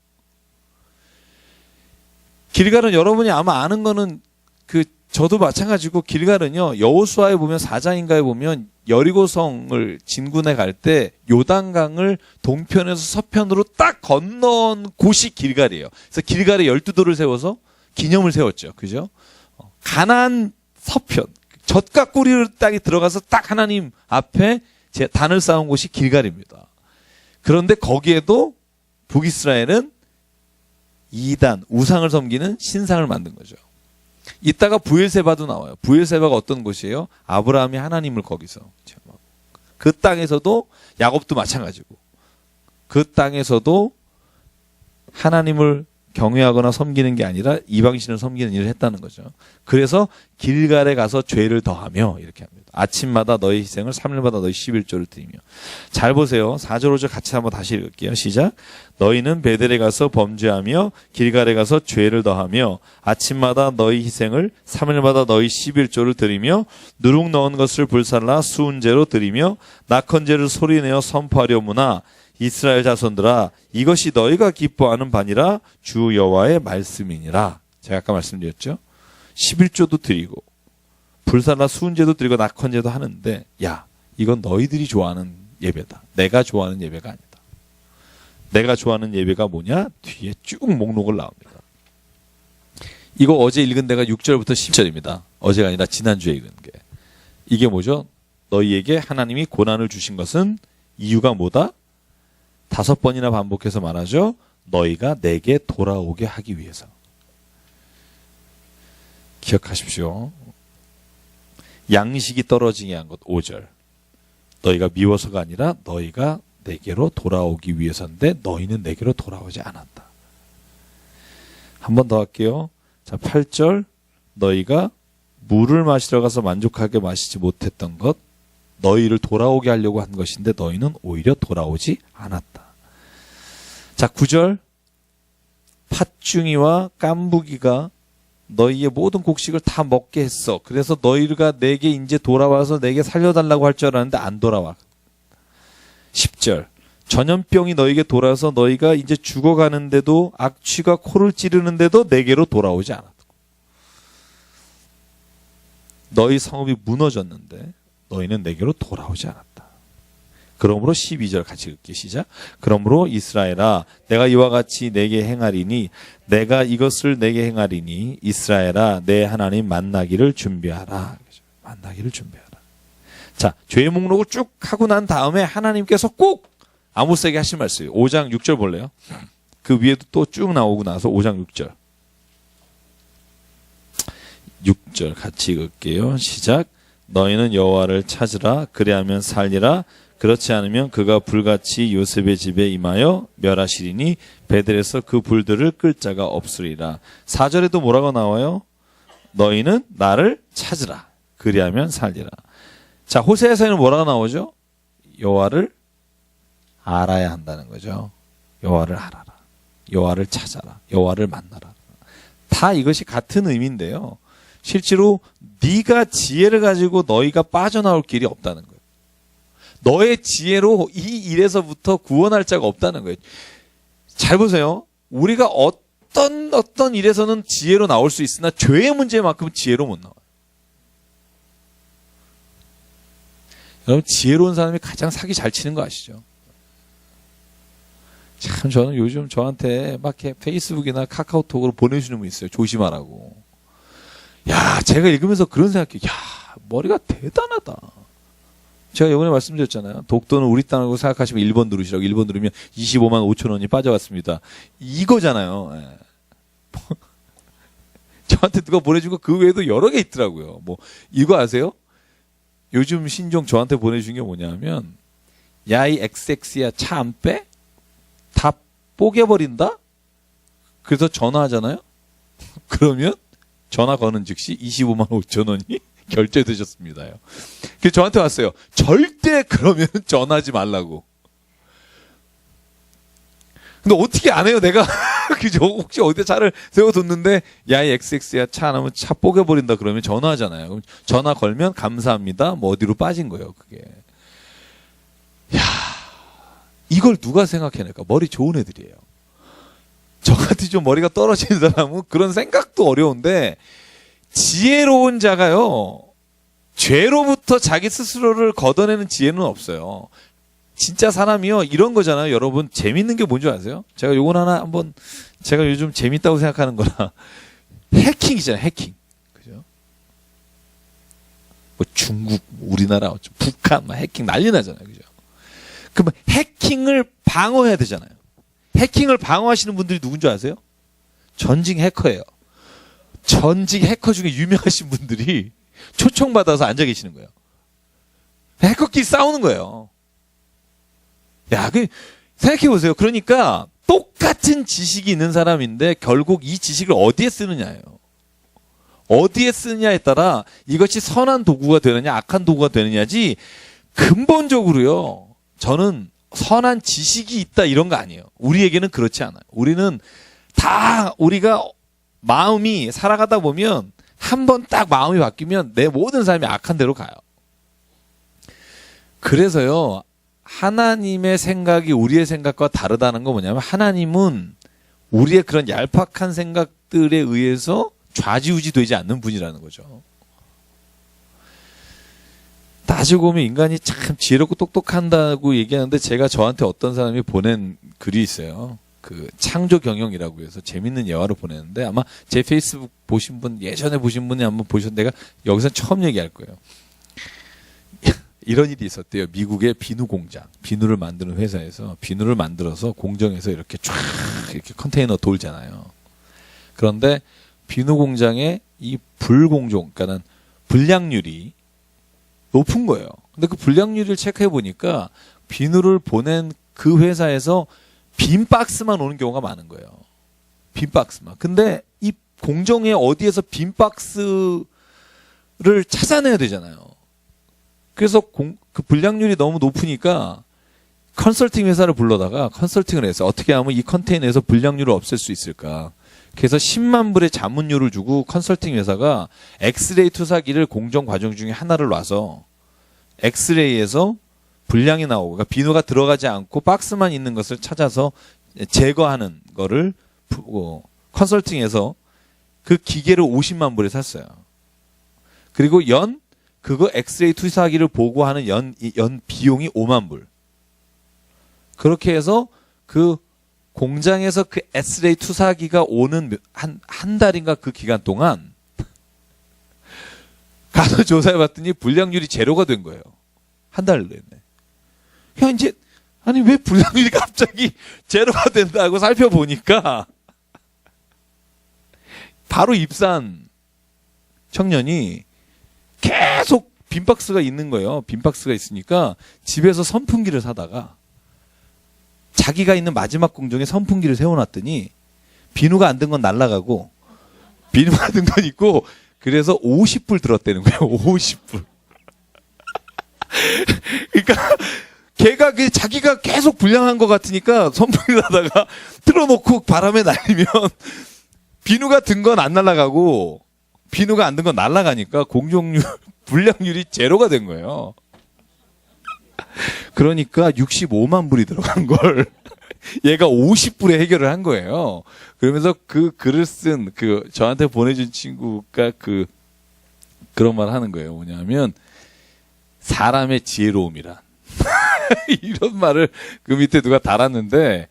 길갈은 여러분이 아마 아는 거는 저도 마찬가지고, 길갈은요, 여호수아에 보면 4장인가에 보면 여리고성을 진군해 갈 때 요단강을 동편에서 서편으로 딱 건넌 곳이 길갈이에요. 그래서 길갈에 12돌을 세워서 기념을 세웠죠. 그죠? 가나안 서편, 젖과 꿀이 땅에 들어가서 딱 하나님 앞에 단을 쌓은 곳이 길갈입니다. 그런데 거기에도 북이스라엘은 이단, 우상을 섬기는 신상을 만든 거죠. 이따가 부엘세바도 나와요. 부엘세바가 어떤 곳이에요? 아브라함이 하나님을 거기서, 그 땅에서도, 야곱도 마찬가지고, 그 땅에서도 하나님을 경외하거나 섬기는 게 아니라 이방신을 섬기는 일을 했다는 거죠. 그래서 길갈에 가서 죄를 더하며 이렇게 합니다. 아침마다 너희 희생을, 3일마다 너희 11조를 드리며. 잘 보세요. 4절 5절 같이 한번 다시 읽을게요. 시작. 너희는 베델에 가서 범죄하며 길갈에 가서 죄를 더하며 아침마다 너희 희생을, 3일마다 너희 11조를 드리며 누룩 넣은 것을 불살라 수은제로 드리며 낙헌제를 소리내어 선포하려무나 이스라엘 자손들아, 이것이 너희가 기뻐하는 바니라 주 여호와의 말씀이니라. 제가 아까 말씀드렸죠. 11조도 드리고 불살라 수은제도 드리고 낙헌제도 하는데, 야, 이건 너희들이 좋아하는 예배다. 내가 좋아하는 예배가 아니다. 내가 좋아하는 예배가 뭐냐? 뒤에 쭉 목록을 나옵니다. 이거 어제 읽은 데가 6절부터 10절입니다. 어제가 아니라 지난주에 읽은 게. 이게 뭐죠? 너희에게 하나님이 고난을 주신 것은 이유가 뭐다? 5번이나 반복해서 말하죠. 너희가 내게 돌아오게 하기 위해서. 기억하십시오. 양식이 떨어지게 한 것 5절. 너희가 미워서가 아니라 너희가 내게로 돌아오기 위해서인데 너희는 내게로 돌아오지 않았다. 한 번 더 할게요. 자, 8절. 너희가 물을 마시러 가서 만족하게 마시지 못했던 것, 너희를 돌아오게 하려고 한 것인데 너희는 오히려 돌아오지 않았다. 자, 9절. 팥중이와 깐부기가 너희의 모든 곡식을 다 먹게 했어. 그래서 너희가 내게 이제 돌아와서 내게 살려달라고 할 줄 알았는데 안 돌아와. 10절. 전염병이 너에게 돌아서 너희가 이제 죽어가는데도 악취가 코를 찌르는데도 내게로 돌아오지 않았다. 너희 성읍이 무너졌는데 너희는 내게로 돌아오지 않았다. 그러므로 12절 같이 읽기 시작. 그러므로 이스라엘아 내가 이와 같이 내게 행하리니 내가 이것을 내게 행하리니 이스라엘아 내 하나님 만나기를 준비하라. 만나기를 준비하라. 자, 죄의 목록을 쭉 하고 난 다음에 하나님께서 꼭 아모스에게 하신 말씀이에요. 5장 6절 볼래요? 그 위에도 또 쭉 나오고 나서 5장 6절. 6절 같이 읽을게요. 시작. 너희는 여호와를 찾으라. 그리하면 살리라. 그렇지 않으면 그가 불같이 요셉의 집에 임하여 멸하시리니 베델에서 그 불들을 끌 자가 없으리라. 4절에도 뭐라고 나와요? 너희는 나를 찾으라. 그리하면 살리라. 자, 호세아서에는 뭐라고 나오죠? 여호와를 알아야 한다는 거죠. 여호와를 알아라. 여호와를 찾아라. 여호와를 만나라. 다 이것이 같은 의미인데요. 실제로 네가 지혜를 가지고 너희가 빠져나올 길이 없다는 거예요. 너의 지혜로 이 일에서부터 구원할 자가 없다는 거예요. 잘 보세요. 우리가 어떤 일에서는 지혜로 나올 수 있으나 죄의 문제만큼은 지혜로 못 나와요. 여러분 지혜로운 사람이 가장 사기 잘 치는 거 아시죠? 참 저는 요즘 저한테 막 이렇게 페이스북이나 카카오톡으로 보내주는 분 있어요. 조심하라고. 야, 제가 읽으면서 그런 생각해. 야, 머리가 대단하다. 제가 이번에 말씀드렸잖아요. 독도는 우리 땅이라고 생각하시면 1번 누르시라고. 1번 누르면 25만 5천 원이 빠져갔습니다. 이거잖아요. 예. 저한테 누가 보내준 거 그 외에도 여러 개 있더라고요. 뭐 이거 아세요? 요즘 신종 저한테 보내준 게 뭐냐면 야, 이 XX야 차 안 빼? 다 뽀개버린다? 그래서 전화하잖아요? 그러면 전화 거는 즉시 25만 5천 원이 결제되셨습니다요. 그래서 저한테 왔어요. 절대 그러면 전화하지 말라고. 근데 어떻게 안 해요, 내가? 그죠? 혹시 어디 차를 세워뒀는데, 야, 이 XX야 차 안 하면 차 뽀개버린다 그러면 전화하잖아요. 그럼 전화 걸면 감사합니다. 뭐 어디로 빠진 거예요, 그게. 야, 이걸 누가 생각해낼까? 머리 좋은 애들이에요. 저같이 좀 머리가 떨어지는 사람은 그런 생각도 어려운데, 지혜로운 자가요, 죄로부터 자기 스스로를 걷어내는 지혜는 없어요. 진짜 사람이요, 이런 거잖아요. 여러분, 재밌는 게 뭔지 아세요? 제가 요건 하나 한번, 제가 요즘 재밌다고 생각하는 거라, 해킹이잖아요, 해킹. 그죠? 뭐 중국, 우리나라, 북한, 막 해킹 난리 나잖아요. 그죠? 그럼 해킹을 방어해야 되잖아요. 해킹을 방어하시는 분들이 누군지 아세요? 전직 해커예요. 전직 해커 중에 유명하신 분들이 초청받아서 앉아 계시는 거예요. 해커끼리 싸우는 거예요. 야, 생각해보세요. 그러니까 똑같은 지식이 있는 사람인데 결국 이 지식을 어디에 쓰느냐예요. 어디에 쓰느냐에 따라 이것이 선한 도구가 되느냐 악한 도구가 되느냐지 근본적으로요. 저는 선한 지식이 있다 이런 거 아니에요. 우리에게는 그렇지 않아요. 우리는 다 우리가 마음이 살아가다 보면 한 번 딱 마음이 바뀌면 내 모든 삶이 악한 데로 가요. 그래서요. 하나님의 생각이 우리의 생각과 다르다는 건 뭐냐면 하나님은 우리의 그런 얄팍한 생각들에 의해서 좌지우지 되지 않는 분이라는 거죠. 따지고 보면 인간이 참 지혜롭고 똑똑한다고 얘기하는데 제가 저한테 어떤 사람이 보낸 글이 있어요. 그 창조 경영이라고 해서 재밌는 예화를 보냈는데 아마 제 페이스북 보신 분 예전에 보신 분이 한번 보셨는데 내가 여기서 처음 얘기할 거예요. 이런 일이 있었대요. 미국의 비누 공장, 비누를 만드는 회사에서 비누를 만들어서 공정에서 이렇게 쫙 이렇게 컨테이너 돌잖아요. 그런데 비누 공장의 이 불공정, 그러니까는 불량률이 높은 거예요. 근데 그 불량률을 체크해 보니까 비누를 보낸 그 회사에서 빈 박스만 오는 경우가 많은 거예요. 빈 박스만. 근데 이 공정에 어디에서 빈 박스를 찾아내야 되잖아요. 그래서 그 불량률이 너무 높으니까 컨설팅 회사를 불러다가 컨설팅을 해서 어떻게 하면 이 컨테이너에서 불량률을 없앨 수 있을까. 그래서 10만 불의 자문료를 주고 컨설팅 회사가 엑스레이 투사기를 공정 과정 중에 하나를 놔서 엑스레이에서 불량이 나오고 그러니까 비누가 들어가지 않고 박스만 있는 것을 찾아서 제거하는 거를 컨설팅해서 그 기계를 50만 불에 샀어요. 그리고 그거 엑스레이 투사기를 보고 하는 연 비용이 5만 불. 그렇게 해서 그 공장에서 그 엑스레이 투사기가 오는 한 달인가 그 기간 동안 가서 조사해 봤더니 불량률이 제로가 된 거예요. 한 달 내내. 그냥 이제 아니 왜 불량률이 갑자기 제로가 된다고 살펴보니까 바로 입사한 청년이 계속 빈 박스가 있는 거예요. 빈 박스가 있으니까 집에서 선풍기를 사다가 자기가 있는 마지막 공정에 선풍기를 세워놨더니 비누가 안 든 건 날아가고 비누가 든 건 있고 그래서 50불 들었다는 거예요. 50불. 그러니까 걔가 자기가 계속 불량한 것 같으니까 선풍기에다가 틀어놓고 바람에 날리면 비누가 든 건 안 날아가고 비누가 안 든 건 날아가니까 공정률 불량률이 제로가 된 거예요. 그러니까 65만 불이 들어간 걸 얘가 50불에 해결을 한 거예요. 그러면서 그 글을 쓴 저한테 보내준 친구가 그런 말 하는 거예요. 뭐냐면 사람의 지혜로움이란 이런 말을 그 밑에 누가 달았는데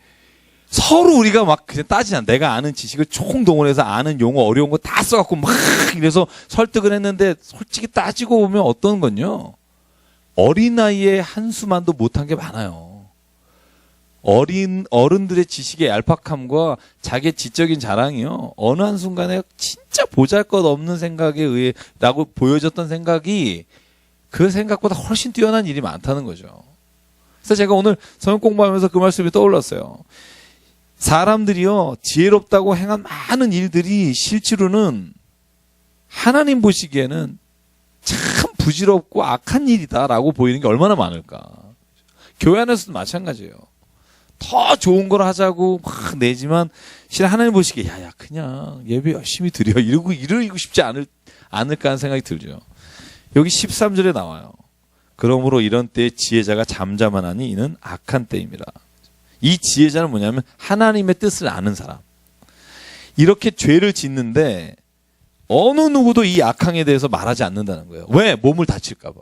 서로 우리가 막 그냥 따지잖아. 내가 아는 지식을 총동원해서 아는 용어 어려운 거 다 써갖고 막 이래서 설득을 했는데 솔직히 따지고 보면 어떤 건요. 어린아이의 한수만도 못한 게 많아요. 어른들의 지식의 얄팍함과 자기의 지적인 자랑이요. 어느 한순간에 진짜 보잘것없는 생각에 의해 라고 보여졌던 생각이 그 생각보다 훨씬 뛰어난 일이 많다는 거죠. 그래서 제가 오늘 성경 공부하면서 그 말씀이 떠올랐어요. 사람들이요, 지혜롭다고 행한 많은 일들이 실제로는 하나님 보시기에는 참 부질없고 악한 일이다라고 보이는 게 얼마나 많을까. 교회 안에서도 마찬가지예요. 더 좋은 걸 하자고 막 내지만 실은 하나님 보시기에 야야 그냥 예배 열심히 드려 이러고 싶지 않을까 하는 생각이 들죠. 여기 13절에 나와요. 그러므로 이런 때에 지혜자가 잠잠하나니 이는 악한 때입니다. 이 지혜자는 뭐냐면 하나님의 뜻을 아는 사람. 이렇게 죄를 짓는데 어느 누구도 이 악항에 대해서 말하지 않는다는 거예요. 왜? 몸을 다칠까 봐.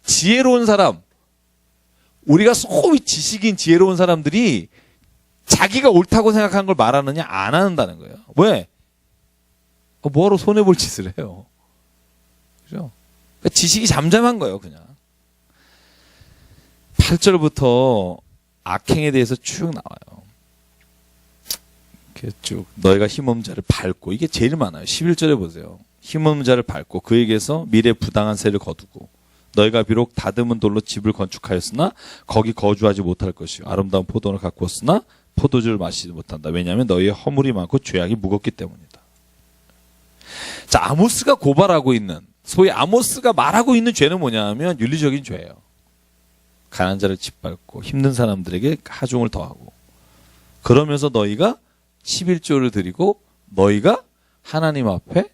지혜로운 사람, 우리가 소위 지식인 지혜로운 사람들이 자기가 옳다고 생각하는 걸 말하느냐 안 한다는 거예요. 왜? 뭐하러 손해볼 짓을 해요. 그죠? 그러니까 지식이 잠잠한 거예요, 그냥. 8절부터 악행에 대해서 쭉 나와요. 이렇게 쭉 너희가 힘없는 자를 밟고 이게 제일 많아요. 11절에 보세요. 힘없는 자를 밟고 그에게서 미래 부당한 세를 거두고 너희가 비록 다듬은 돌로 집을 건축하였으나 거기 거주하지 못할 것이요 아름다운 포도원을 가꾸었으나 포도주를 마시지 못한다. 왜냐하면 너희의 허물이 많고 죄악이 무겁기 때문이다. 자, 아모스가 고발하고 있는 소위 아모스가 말하고 있는 죄는 뭐냐 하면 윤리적인 죄예요. 가난한 자를 짓밟고 힘든 사람들에게 하중을 더하고 그러면서 너희가 11조를 드리고 너희가 하나님 앞에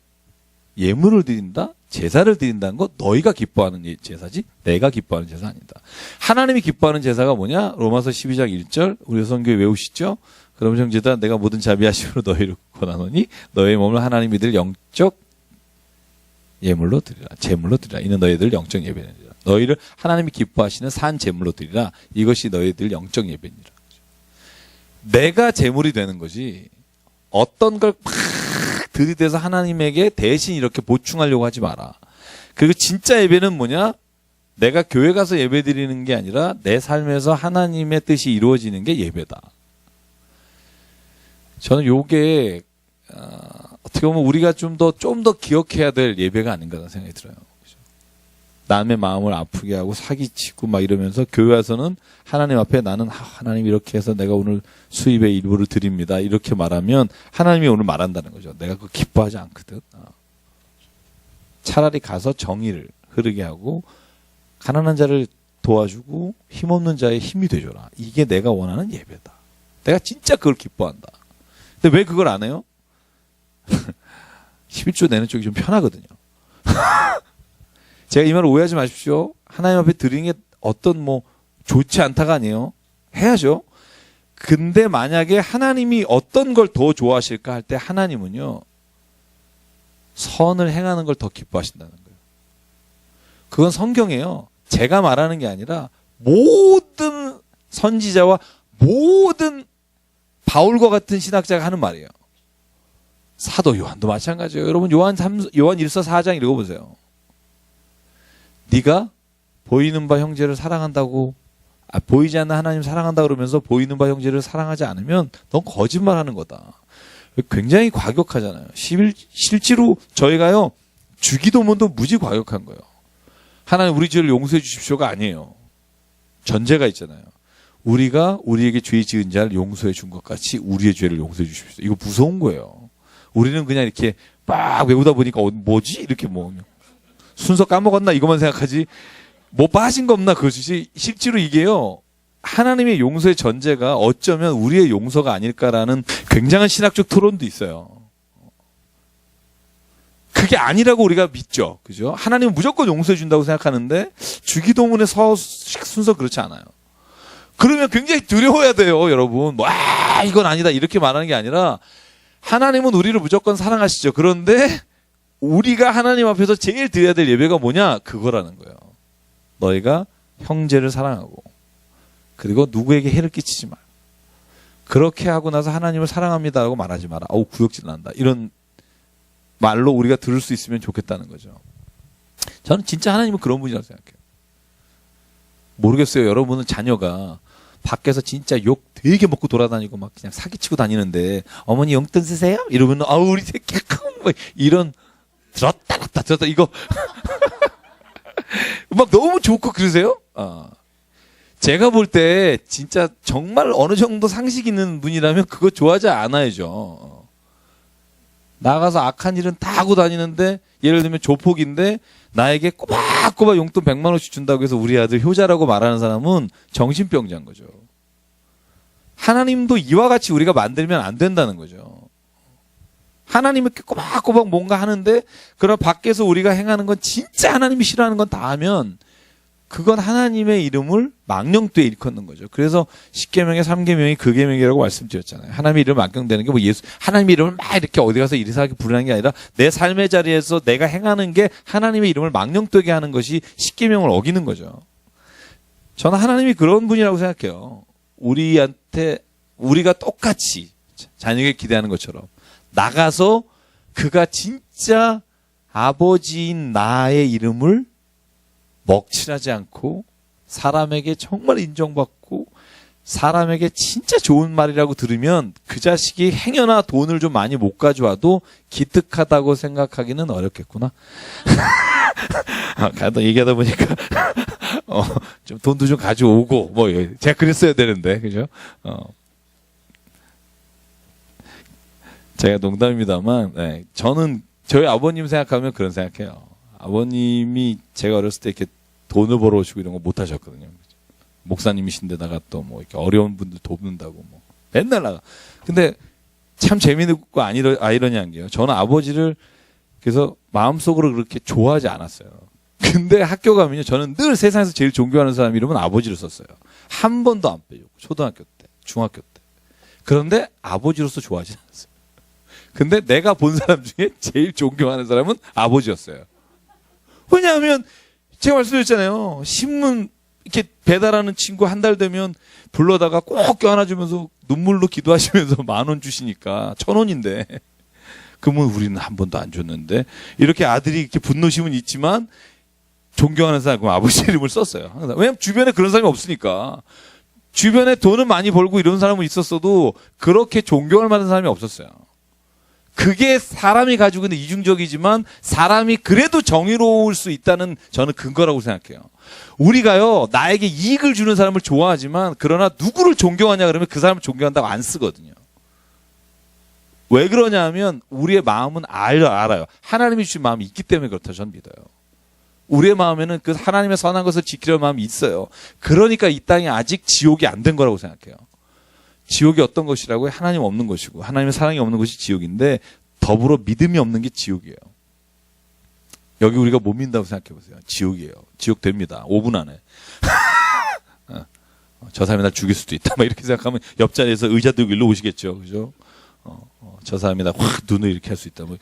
예물을 드린다? 제사를 드린다는 거 너희가 기뻐하는 제사지 내가 기뻐하는 제사 아니다. 하나님이 기뻐하는 제사가 뭐냐? 로마서 12장 1절 우리 성경에 외우시죠? 그럼 형제들아 내가 모든 자비하심으로 너희를 권하노니 너희의 몸을 하나님 믿을 영적 예물로 드리라. 제물로 드리라. 이는 너희들 영적 예배니라. 너희를 하나님이 기뻐하시는 산 제물로 드리라. 이것이 너희들 영적 예배니라. 내가 제물이 되는 거지 어떤 걸 막 들이대서 하나님에게 대신 이렇게 보충하려고 하지 마라. 그리고 진짜 예배는 뭐냐? 내가 교회 가서 예배 드리는 게 아니라 내 삶에서 하나님의 뜻이 이루어지는 게 예배다. 저는 요게 어떻게 보면 우리가 좀 더 기억해야 될 예배가 아닌가 생각이 들어요. 남의 마음을 아프게 하고 사기치고 막 이러면서 교회 와서는 하나님 앞에 나는 하나님 이렇게 해서 내가 오늘 수입의 일부를 드립니다. 이렇게 말하면 하나님이 오늘 말한다는 거죠. 내가 그거 기뻐하지 않거든. 차라리 가서 정의를 흐르게 하고 가난한 자를 도와주고 힘없는 자의 힘이 되줘라. 이게 내가 원하는 예배다. 내가 진짜 그걸 기뻐한다. 근데 왜 그걸 안 해요? 11조 내는 쪽이 좀 편하거든요. 제가 이 말을 오해하지 마십시오. 하나님 앞에 드리는 게 어떤 좋지 않다가 아니에요. 해야죠. 근데 만약에 하나님이 어떤 걸 더 좋아하실까 할 때 하나님은요, 선을 행하는 걸 더 기뻐하신다는 거예요. 그건 성경이에요. 제가 말하는 게 아니라 모든 선지자와 모든 바울과 같은 신학자가 하는 말이에요. 사도 요한도 마찬가지예요. 여러분 요한 1서 4장 읽어보세요. 네가 보이는 바 형제를 사랑한다고, 보이지 않는 하나님 사랑한다 그러면서 보이는 바 형제를 사랑하지 않으면 넌 거짓말하는 거다. 굉장히 과격하잖아요. 실제로 저희가요, 주기도문도 무지 과격한 거예요. 하나님 우리 죄를 용서해 주십시오가 아니에요. 전제가 있잖아요. 우리가 우리에게 죄 지은 자를 용서해 준 것 같이 우리의 죄를 용서해 주십시오. 이거 무서운 거예요. 우리는 그냥 이렇게 막 외우다 보니까 뭐지? 이렇게 뭐 순서 까먹었나 이것만 생각하지 뭐 빠진 거 없나 그것이 실제로 이게요. 하나님의 용서의 전제가 어쩌면 우리의 용서가 아닐까라는 굉장한 신학적 토론도 있어요. 그게 아니라고 우리가 믿죠. 그죠? 하나님은 무조건 용서해 준다고 생각하는데 주기도문의 순서 그렇지 않아요. 그러면 굉장히 두려워야 돼요, 여러분. 와, 이건 아니다. 이렇게 말하는 게 아니라 하나님은 우리를 무조건 사랑하시죠. 그런데 우리가 하나님 앞에서 제일 드려야 될 예배가 뭐냐? 그거라는 거예요. 너희가 형제를 사랑하고 그리고 누구에게 해를 끼치지 마. 그렇게 하고 나서 하나님을 사랑합니다라고 말하지 마라. 어우, 구역질 난다. 이런 말로 우리가 들을 수 있으면 좋겠다는 거죠. 저는 진짜 하나님은 그런 분이라고 생각해요. 모르겠어요. 여러분은 자녀가 밖에서 진짜 욕 되게 먹고 돌아다니고 막 그냥 사기치고 다니는데 어머니 용돈 쓰세요? 이러면 아우 우리 새끼 뭐 이런 들었다 이거 막 너무 좋고 그러세요? 제가 볼 때 진짜 정말 어느 정도 상식 있는 분이라면 그거 좋아하지 않아야죠. 나가서 악한 일은 다 하고 다니는데 예를 들면 조폭인데 나에게 꼬박꼬박 용돈 100만 원씩 준다고 해서 우리 아들 효자라고 말하는 사람은 정신병자인 거죠. 하나님도 이와 같이 우리가 만들면 안 된다는 거죠. 하나님은 꼬박꼬박 뭔가 하는데 그럼 밖에서 우리가 행하는 건 진짜 하나님이 싫어하는 건 다 하면 그건 하나님의 이름을 망령되이 일컫는 거죠. 그래서 10계명의 3계명이 그 계명이라고 말씀드렸잖아요. 하나님의 이름을 망령되는 게 뭐 하나님의 이름을 막 이렇게 어디 가서 이리사하게 부르는 게 아니라 내 삶의 자리에서 내가 행하는 게 하나님의 이름을 망령되게 하는 것이 10계명을 어기는 거죠. 저는 하나님이 그런 분이라고 생각해요. 우리한테 우리가 똑같이 자녀에게 기대하는 것처럼 나가서 그가 진짜 아버지인 나의 이름을 먹칠하지 않고 사람에게 정말 인정받고 사람에게 진짜 좋은 말이라고 들으면 그 자식이 행여나 돈을 좀 많이 못 가져와도 기특하다고 생각하기는 어렵겠구나. 얘기하다 보니까 좀 돈도 좀 가져오고 뭐 제가 그랬어야 되는데 그죠? 제가 농담입니다만 네, 저는 저희 아버님 생각하면 그런 생각해요. 아버님이 제가 어렸을 때 이렇게 돈을 벌어오시고 이런 거 못 하셨거든요. 목사님이신데다가 또 뭐 이렇게 어려운 분들 돕는다고 뭐 맨날 나가. 근데 참 재미있고 아이러니한 게요. 저는 아버지를 그래서 마음속으로 그렇게 좋아하지 않았어요. 근데 학교 가면요. 저는 늘 세상에서 제일 존경하는 사람 이름은 아버지를 썼어요. 한 번도 안 빼줬고 초등학교 때, 중학교 때. 그런데 아버지로서 좋아하지 않았어요. 근데 내가 본 사람 중에 제일 존경하는 사람은 아버지였어요. 왜냐하면 제가 말씀드렸잖아요. 신문 이렇게 배달하는 친구 한 달 되면 불러다가 꼭 껴안아주면서 눈물로 기도하시면서 10,000원 주시니까 1,000원인데 그러면 우리는 한 번도 안 줬는데 이렇게 아들이 이렇게 분노심은 있지만 존경하는 사람 그럼 아버지 이름을 썼어요. 왜냐하면 주변에 그런 사람이 없으니까. 주변에 돈은 많이 벌고 이런 사람은 있었어도 그렇게 존경할 만한 사람이 없었어요. 그게 사람이 가지고 있는 이중적이지만 사람이 그래도 정의로울 수 있다는 저는 근거라고 생각해요. 우리가요 나에게 이익을 주는 사람을 좋아하지만 그러나 누구를 존경하냐 그러면 그 사람을 존경한다고 안 쓰거든요. 왜 그러냐 하면 우리의 마음은 알아요. 하나님이 주신 마음이 있기 때문에 그렇다 저는 믿어요. 우리의 마음에는 그 하나님의 선한 것을 지키려는 마음이 있어요. 그러니까 이 땅에 아직 지옥이 안 된 거라고 생각해요. 지옥이 어떤 것이라고요? 하나님 없는 것이고 하나님의 사랑이 없는 것이 지옥인데 더불어 믿음이 없는 게 지옥이에요. 여기 우리가 못 믿는다고 생각해 보세요. 지옥이에요. 지옥 됩니다. 5분 안에. 저 사람이 날 죽일 수도 있다. 막 이렇게 생각하면 옆자리에서 의자 들고 일로 오시겠죠. 그죠? 저 사람이 날 확 눈을 이렇게 할 수 있다. 뭐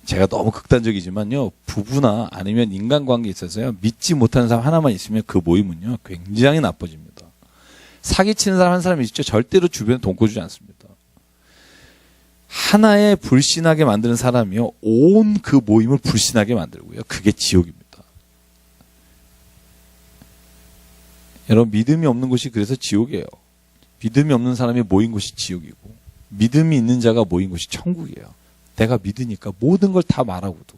제가 너무 극단적이지만요. 부부나 아니면 인간관계에 있어서요. 믿지 못하는 사람 하나만 있으면 그 모임은요. 굉장히 나빠집니다. 사기치는 사람 한 사람이 있죠. 절대로 주변에 돈 꿔주지 않습니다. 하나의 불신하게 만드는 사람이요. 온 그 모임을 불신하게 만들고요. 그게 지옥입니다. 여러분 믿음이 없는 곳이 그래서 지옥이에요. 믿음이 없는 사람이 모인 곳이 지옥이고 믿음이 있는 자가 모인 곳이 천국이에요. 내가 믿으니까 모든 걸 다 말하고도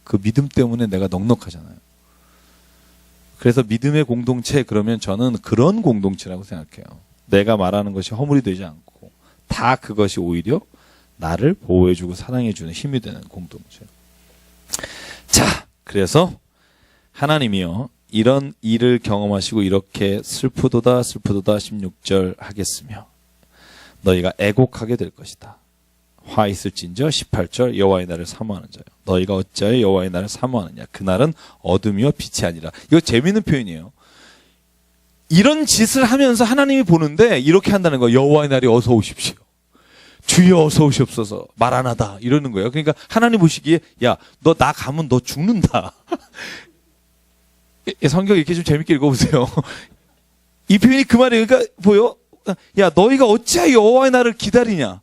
그 믿음 때문에 내가 넉넉하잖아요. 그래서 믿음의 공동체 그러면 저는 그런 공동체라고 생각해요. 내가 말하는 것이 허물이 되지 않고 다 그것이 오히려 나를 보호해주고 사랑해주는 힘이 되는 공동체. 자, 그래서 하나님이요. 이런 일을 경험하시고 이렇게 슬프도다 16절 하겠으며 너희가 애곡하게 될 것이다. 화 있을진저 18절 여호와의 날을 사모하는 자요. 너희가 어찌하여 여호와의 날을 사모하느냐. 그날은 어둠이요 빛이 아니라. 이거 재미있는 표현이에요. 이런 짓을 하면서 하나님이 보는데 이렇게 한다는 거예요. 여호와의 날이 어서 오십시오. 주여 어서 오시옵소서. 말 안 하다 이러는 거예요. 그러니까 하나님 보시기에 야, 너 나 가면 너 죽는다. 성경 이렇게 좀 재밌게 읽어보세요. 이 표현이 그 말이에요. 그러니까 보여? 야, 너희가 어찌하여 여호와의 날을 기다리냐.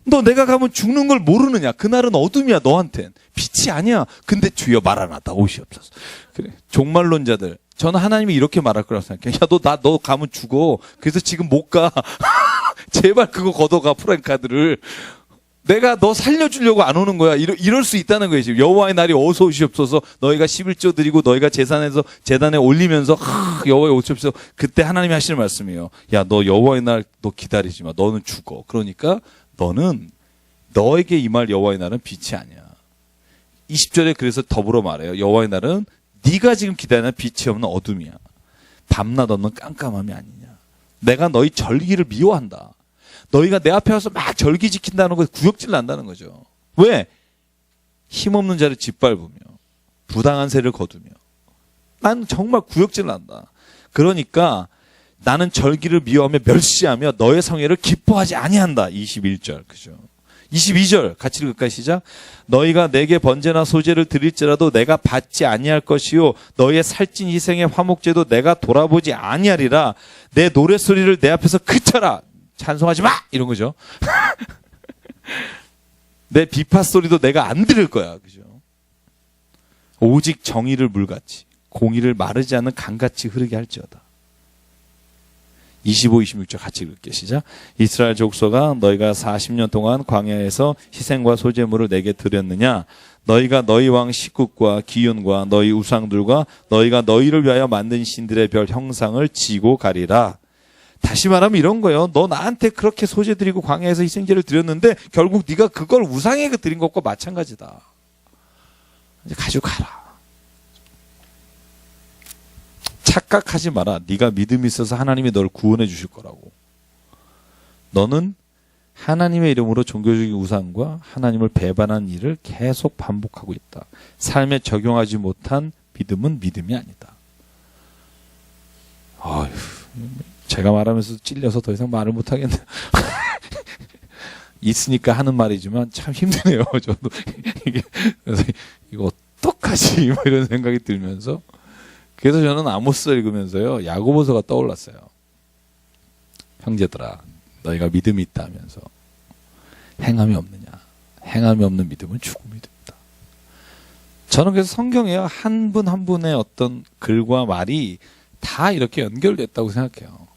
너 내가 가면 죽는 걸 모르느냐. 그날은 어둠이야 너한텐. 빛이 아니야. 근데 주여 말 안 하다 오시옵소서. 그래. 종말론자들. 저는 하나님이 이렇게 말할 거라고 생각해요. 야, 너 가면 죽어. 그래서 지금 못 가. 제발 그거 걷어가 프랭카드를. 내가 너 살려주려고 안 오는 거야. 이럴 수 있다는 거예요. 지금 여호와의 날이 어서 오시옵소서. 너희가 11조 드리고 너희가 재단에 올리면서 여호와의 오시옵소서. 그때 하나님이 하시는 말씀이에요. 야, 너 여호와의 날 너 기다리지 마. 너는 죽어. 그러니까 너는 너에게 임할 여호와의 날은 빛이 아니야. 20절에 그래서 더불어 말해요. 여호와의 날은 네가 지금 기다리는 빛이 없는 어둠이야. 밤낮 없는 깜깜함이 아니냐. 내가 너희 절기를 미워한다. 너희가 내 앞에 와서 막 절기 지킨다는 거 구역질 난다는 거죠. 왜? 힘없는 자를 짓밟으며 부당한 세를 거두며 난 정말 구역질 난다. 그러니까 나는 절기를 미워하며 멸시하며 너의 성회를 기뻐하지 아니한다. 21절 그죠? 22절 같이 읽을까요? 시작. 너희가 내게 번제나 소제를 드릴지라도 내가 받지 아니할 것이요 너희의 살찐 희생의 화목제도 내가 돌아보지 아니하리라. 내 노랫소리를 내 앞에서 그쳐라. 찬송하지 마! 이런 거죠. 내 비파 소리도 내가 안 들을 거야. 그죠? 오직 정의를 물같이 공의를 마르지 않는 강같이 흐르게 할지어다. 25, 26절 같이 읽을게요. 시작. 이스라엘 족속아 너희가 40년 동안 광야에서 희생과 소제물을 내게 드렸느냐. 너희가 너희 왕 시국과 기윤과 너희 우상들과 너희가 너희를 위하여 만든 신들의 별 형상을 지고 가리라. 다시 말하면 이런 거예요. 너 나한테 그렇게 소제 드리고 광야에서 희생제를 드렸는데 결국 네가 그걸 우상에 드린 것과 마찬가지다. 이제 가지고 가라. 착각하지 마라. 네가 믿음이 있어서 하나님이 너를 구원해 주실 거라고. 너는 하나님의 이름으로 종교적인 우상과 하나님을 배반한 일을 계속 반복하고 있다. 삶에 적용하지 못한 믿음은 믿음이 아니다. 아휴, 제가 말하면서 찔려서 더 이상 말을 못하겠네요. 있으니까 하는 말이지만 참 힘드네요. 저도 그래서 이거 어떡하지? 뭐 이런 생각이 들면서 그래서 저는 아모스 읽으면서요 야고보서가 떠올랐어요. 형제들아, 너희가 믿음이 있다 하면서 행함이 없느냐? 행함이 없는 믿음은 죽음이 된다. 저는 그래서 성경에 한 분 한 분의 어떤 글과 말이 다 이렇게 연결됐다고 생각해요.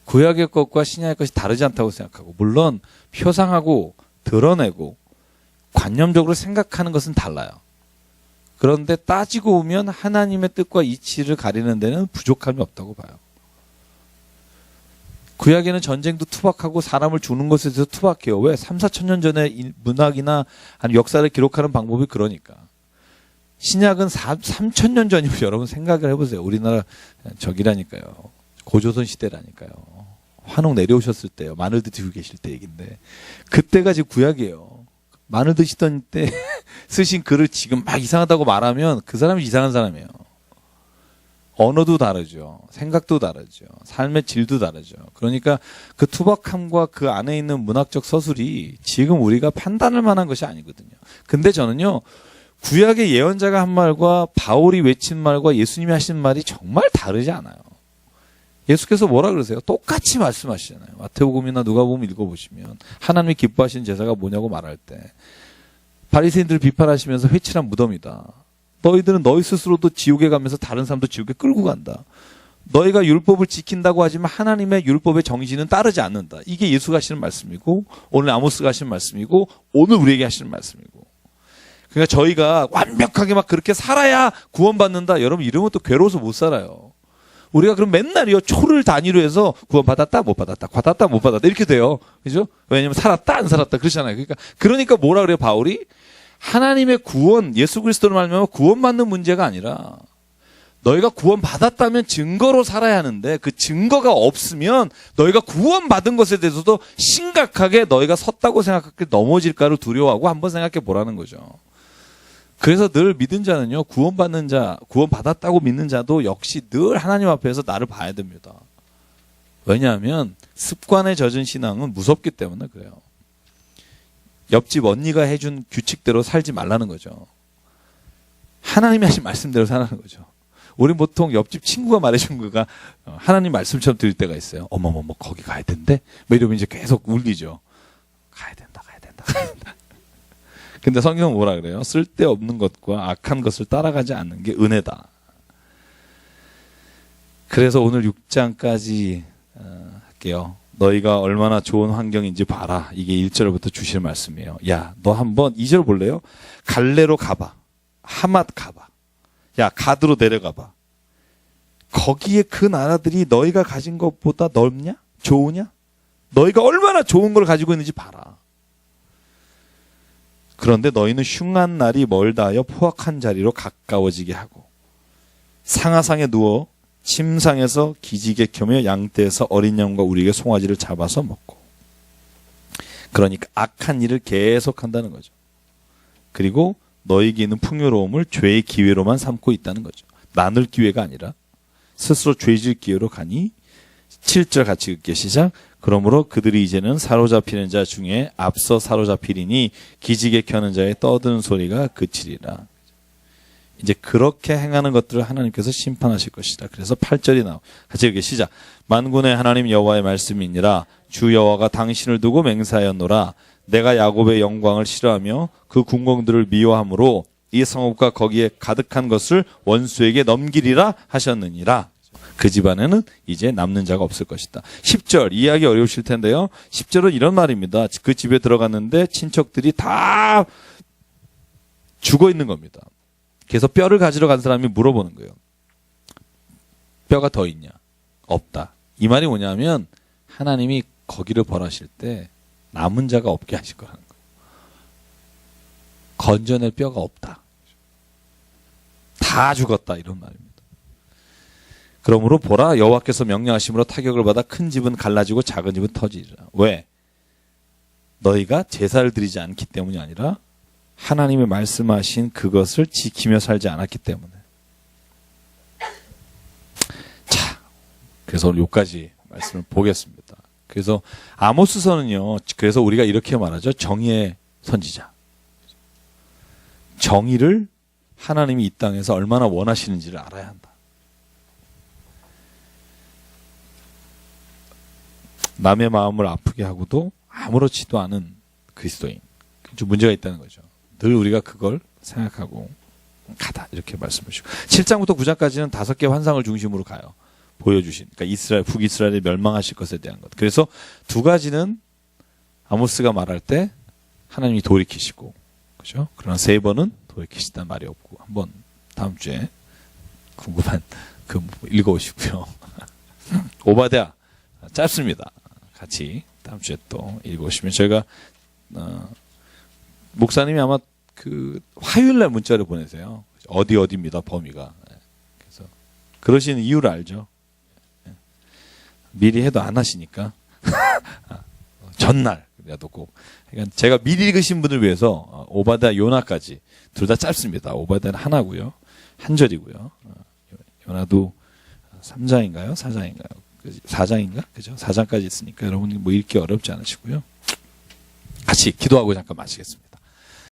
구약의 것과 신약의 것이 다르지 않다고 생각하고 물론 표상하고 드러내고 관념적으로 생각하는 것은 달라요. 그런데 따지고 보면 하나님의 뜻과 이치를 가리는 데는 부족함이 없다고 봐요. 구약에는 전쟁도 투박하고 사람을 죽는 것에 대해서 투박해요. 왜? 3, 4천 년 전에 문학이나 아니면 역사를 기록하는 방법이 그러니까. 신약은 3천 년 전이면 여러분 생각을 해보세요. 우리나라 적이라니까요. 고조선 시대라니까요. 환웅 내려오셨을 때요. 마늘 드시고 계실 때 얘기인데 그때가 지금 구약이에요. 마늘 드시던 때 쓰신 글을 지금 막 이상하다고 말하면 그 사람이 이상한 사람이에요. 언어도 다르죠. 생각도 다르죠. 삶의 질도 다르죠. 그러니까 그 투박함과 그 안에 있는 문학적 서술이 지금 우리가 판단할 만한 것이 아니거든요. 근데 저는요, 구약의 예언자가 한 말과 바울이 외친 말과 예수님이 하신 말이 정말 다르지 않아요. 예수께서 뭐라 그러세요? 똑같이 말씀하시잖아요. 마태복음이나 누가복음 읽어보시면 하나님이 기뻐하시는 제사가 뭐냐고 말할 때 바리새인들을 비판하시면서 회칠한 무덤이다. 너희들은 너희 스스로도 지옥에 가면서 다른 사람도 지옥에 끌고 간다. 너희가 율법을 지킨다고 하지만 하나님의 율법의 정신은 따르지 않는다. 이게 예수가 하시는 말씀이고 오늘 아모스가 하시는 말씀이고 오늘 우리에게 하시는 말씀이고. 그러니까 저희가 완벽하게 막 그렇게 살아야 구원받는다. 여러분 이러면 또 괴로워서 못 살아요. 우리가 그럼 맨날이요 초를 단위로 해서 구원받았다 못 받았다 받았다 못 받았다 이렇게 돼요. 그죠? 왜냐면 살았다 안 살았다 그러잖아요. 그러니까 뭐라 그래요 바울이? 하나님의 구원, 예수 그리스도로 말하면 구원받는 문제가 아니라 너희가 구원받았다면 증거로 살아야 하는데 그 증거가 없으면 너희가 구원받은 것에 대해서도 심각하게 너희가 섰다고 생각하게 넘어질까를 두려워하고 한번 생각해 보라는 거죠. 그래서 늘 믿은 자는요, 구원받는 자, 구원받았다고 믿는 자도 역시 늘 하나님 앞에서 나를 봐야 됩니다. 왜냐하면 습관에 젖은 신앙은 무섭기 때문에 그래요. 옆집 언니가 해준 규칙대로 살지 말라는 거죠. 하나님이 하신 말씀대로 살라는 거죠. 우리 보통 옆집 친구가 말해준 거가 하나님 말씀처럼 들릴 때가 있어요. 어머머머 거기 가야 된대? 뭐 이러면 이제 계속 울리죠. 가야 된다. 근데 성경은 뭐라 그래요? 쓸데없는 것과 악한 것을 따라가지 않는 게 은혜다. 그래서 오늘 6장까지 할게요. 너희가 얼마나 좋은 환경인지 봐라. 이게 1절부터 주실 말씀이에요. 야, 너 한번 2절 볼래요? 갈레로 가봐. 하맛 가봐. 야, 가드로 내려가봐. 거기에 그 나라들이 너희가 가진 것보다 넓냐? 좋으냐? 너희가 얼마나 좋은 걸 가지고 있는지 봐라. 그런데 너희는 흉한 날이 멀다 하여 포악한 자리로 가까워지게 하고 상하상에 누워 침상에서 기지개 켜며 양떼에서 어린 양과 우리에게 송아지를 잡아서 먹고 그러니까 악한 일을 계속한다는 거죠. 그리고 너희에게 있는 풍요로움을 죄의 기회로만 삼고 있다는 거죠. 나눌 기회가 아니라 스스로 죄질 기회로 가니 7절 같이 읽게 시작. 그러므로 그들이 이제는 사로잡히는 자 중에 앞서 사로잡히리니 기지개 켜는 자의 떠드는 소리가 그치리라. 이제 그렇게 행하는 것들을 하나님께서 심판하실 것이다. 그래서 8절이 나와. 같이 읽게 시작. 만군의 하나님 여호와의 말씀이니라. 주 여호와가 당신을 두고 맹세하였노라. 내가 야곱의 영광을 싫어하며 그 궁궐들을 미워함으로 이 성읍과 거기에 가득한 것을 원수에게 넘기리라 하셨느니라. 그 집안에는 이제 남는 자가 없을 것이다. 10절 이해하기 어려우실 텐데요. 10절은 이런 말입니다. 그 집에 들어갔는데 친척들이 다 죽어 있는 겁니다. 그래서 뼈를 가지러 간 사람이 물어보는 거예요. 뼈가 더 있냐? 없다. 이 말이 뭐냐면 하나님이 거기를 벌하실 때 남은 자가 없게 하실 거라는 거예요. 건져낼 뼈가 없다. 다 죽었다 이런 말입니다. 그러므로 보라 여호와께서 명령하심으로 타격을 받아 큰 집은 갈라지고 작은 집은 터지리라. 왜? 너희가 제사를 드리지 않기 때문이 아니라 하나님의 말씀하신 그것을 지키며 살지 않았기 때문에. 자, 그래서 오늘 여기까지 말씀을 보겠습니다. 그래서 아모스서는요. 그래서 우리가 이렇게 말하죠. 정의의 선지자. 정의를 하나님이 이 땅에서 얼마나 원하시는지를 알아야 한다. 남의 마음을 아프게 하고도 아무렇지도 않은 그리스도인. 좀 문제가 있다는 거죠. 늘 우리가 그걸 생각하고 가다 이렇게 말씀해 주시고 7장부터 9장까지는 5개 환상을 중심으로 가요. 보여주신. 그러니까 북이스라엘이 멸망하실 것에 대한 것. 그래서 2가지는 아모스가 말할 때 하나님이 돌이키시고 그죠? 그러나 3번은 돌이키시다는 말이 없고 한번 다음 주에 궁금한 그 읽어오시고요. 오바댜 짧습니다. 같이 다음 주에 또 읽어오시면 저희가 목사님이 아마 그 화요일날 문자를 보내세요. 어디입니다 범위가. 그래서 그러시는 이유를 알죠. 미리 해도 안 하시니까 전날이라도 꼭. 그러니까 제가 미리 읽으신 분을 위해서 오바댜 요나까지 둘 다 짧습니다. 오바댜는 하나고요, 한 절이고요. 요나도 3장인가요? 4장인가요? 4장인가? 그죠? 4장까지 있으니까 여러분 뭐 읽기 어렵지 않으시고요. 같이 기도하고 잠깐 마치겠습니다.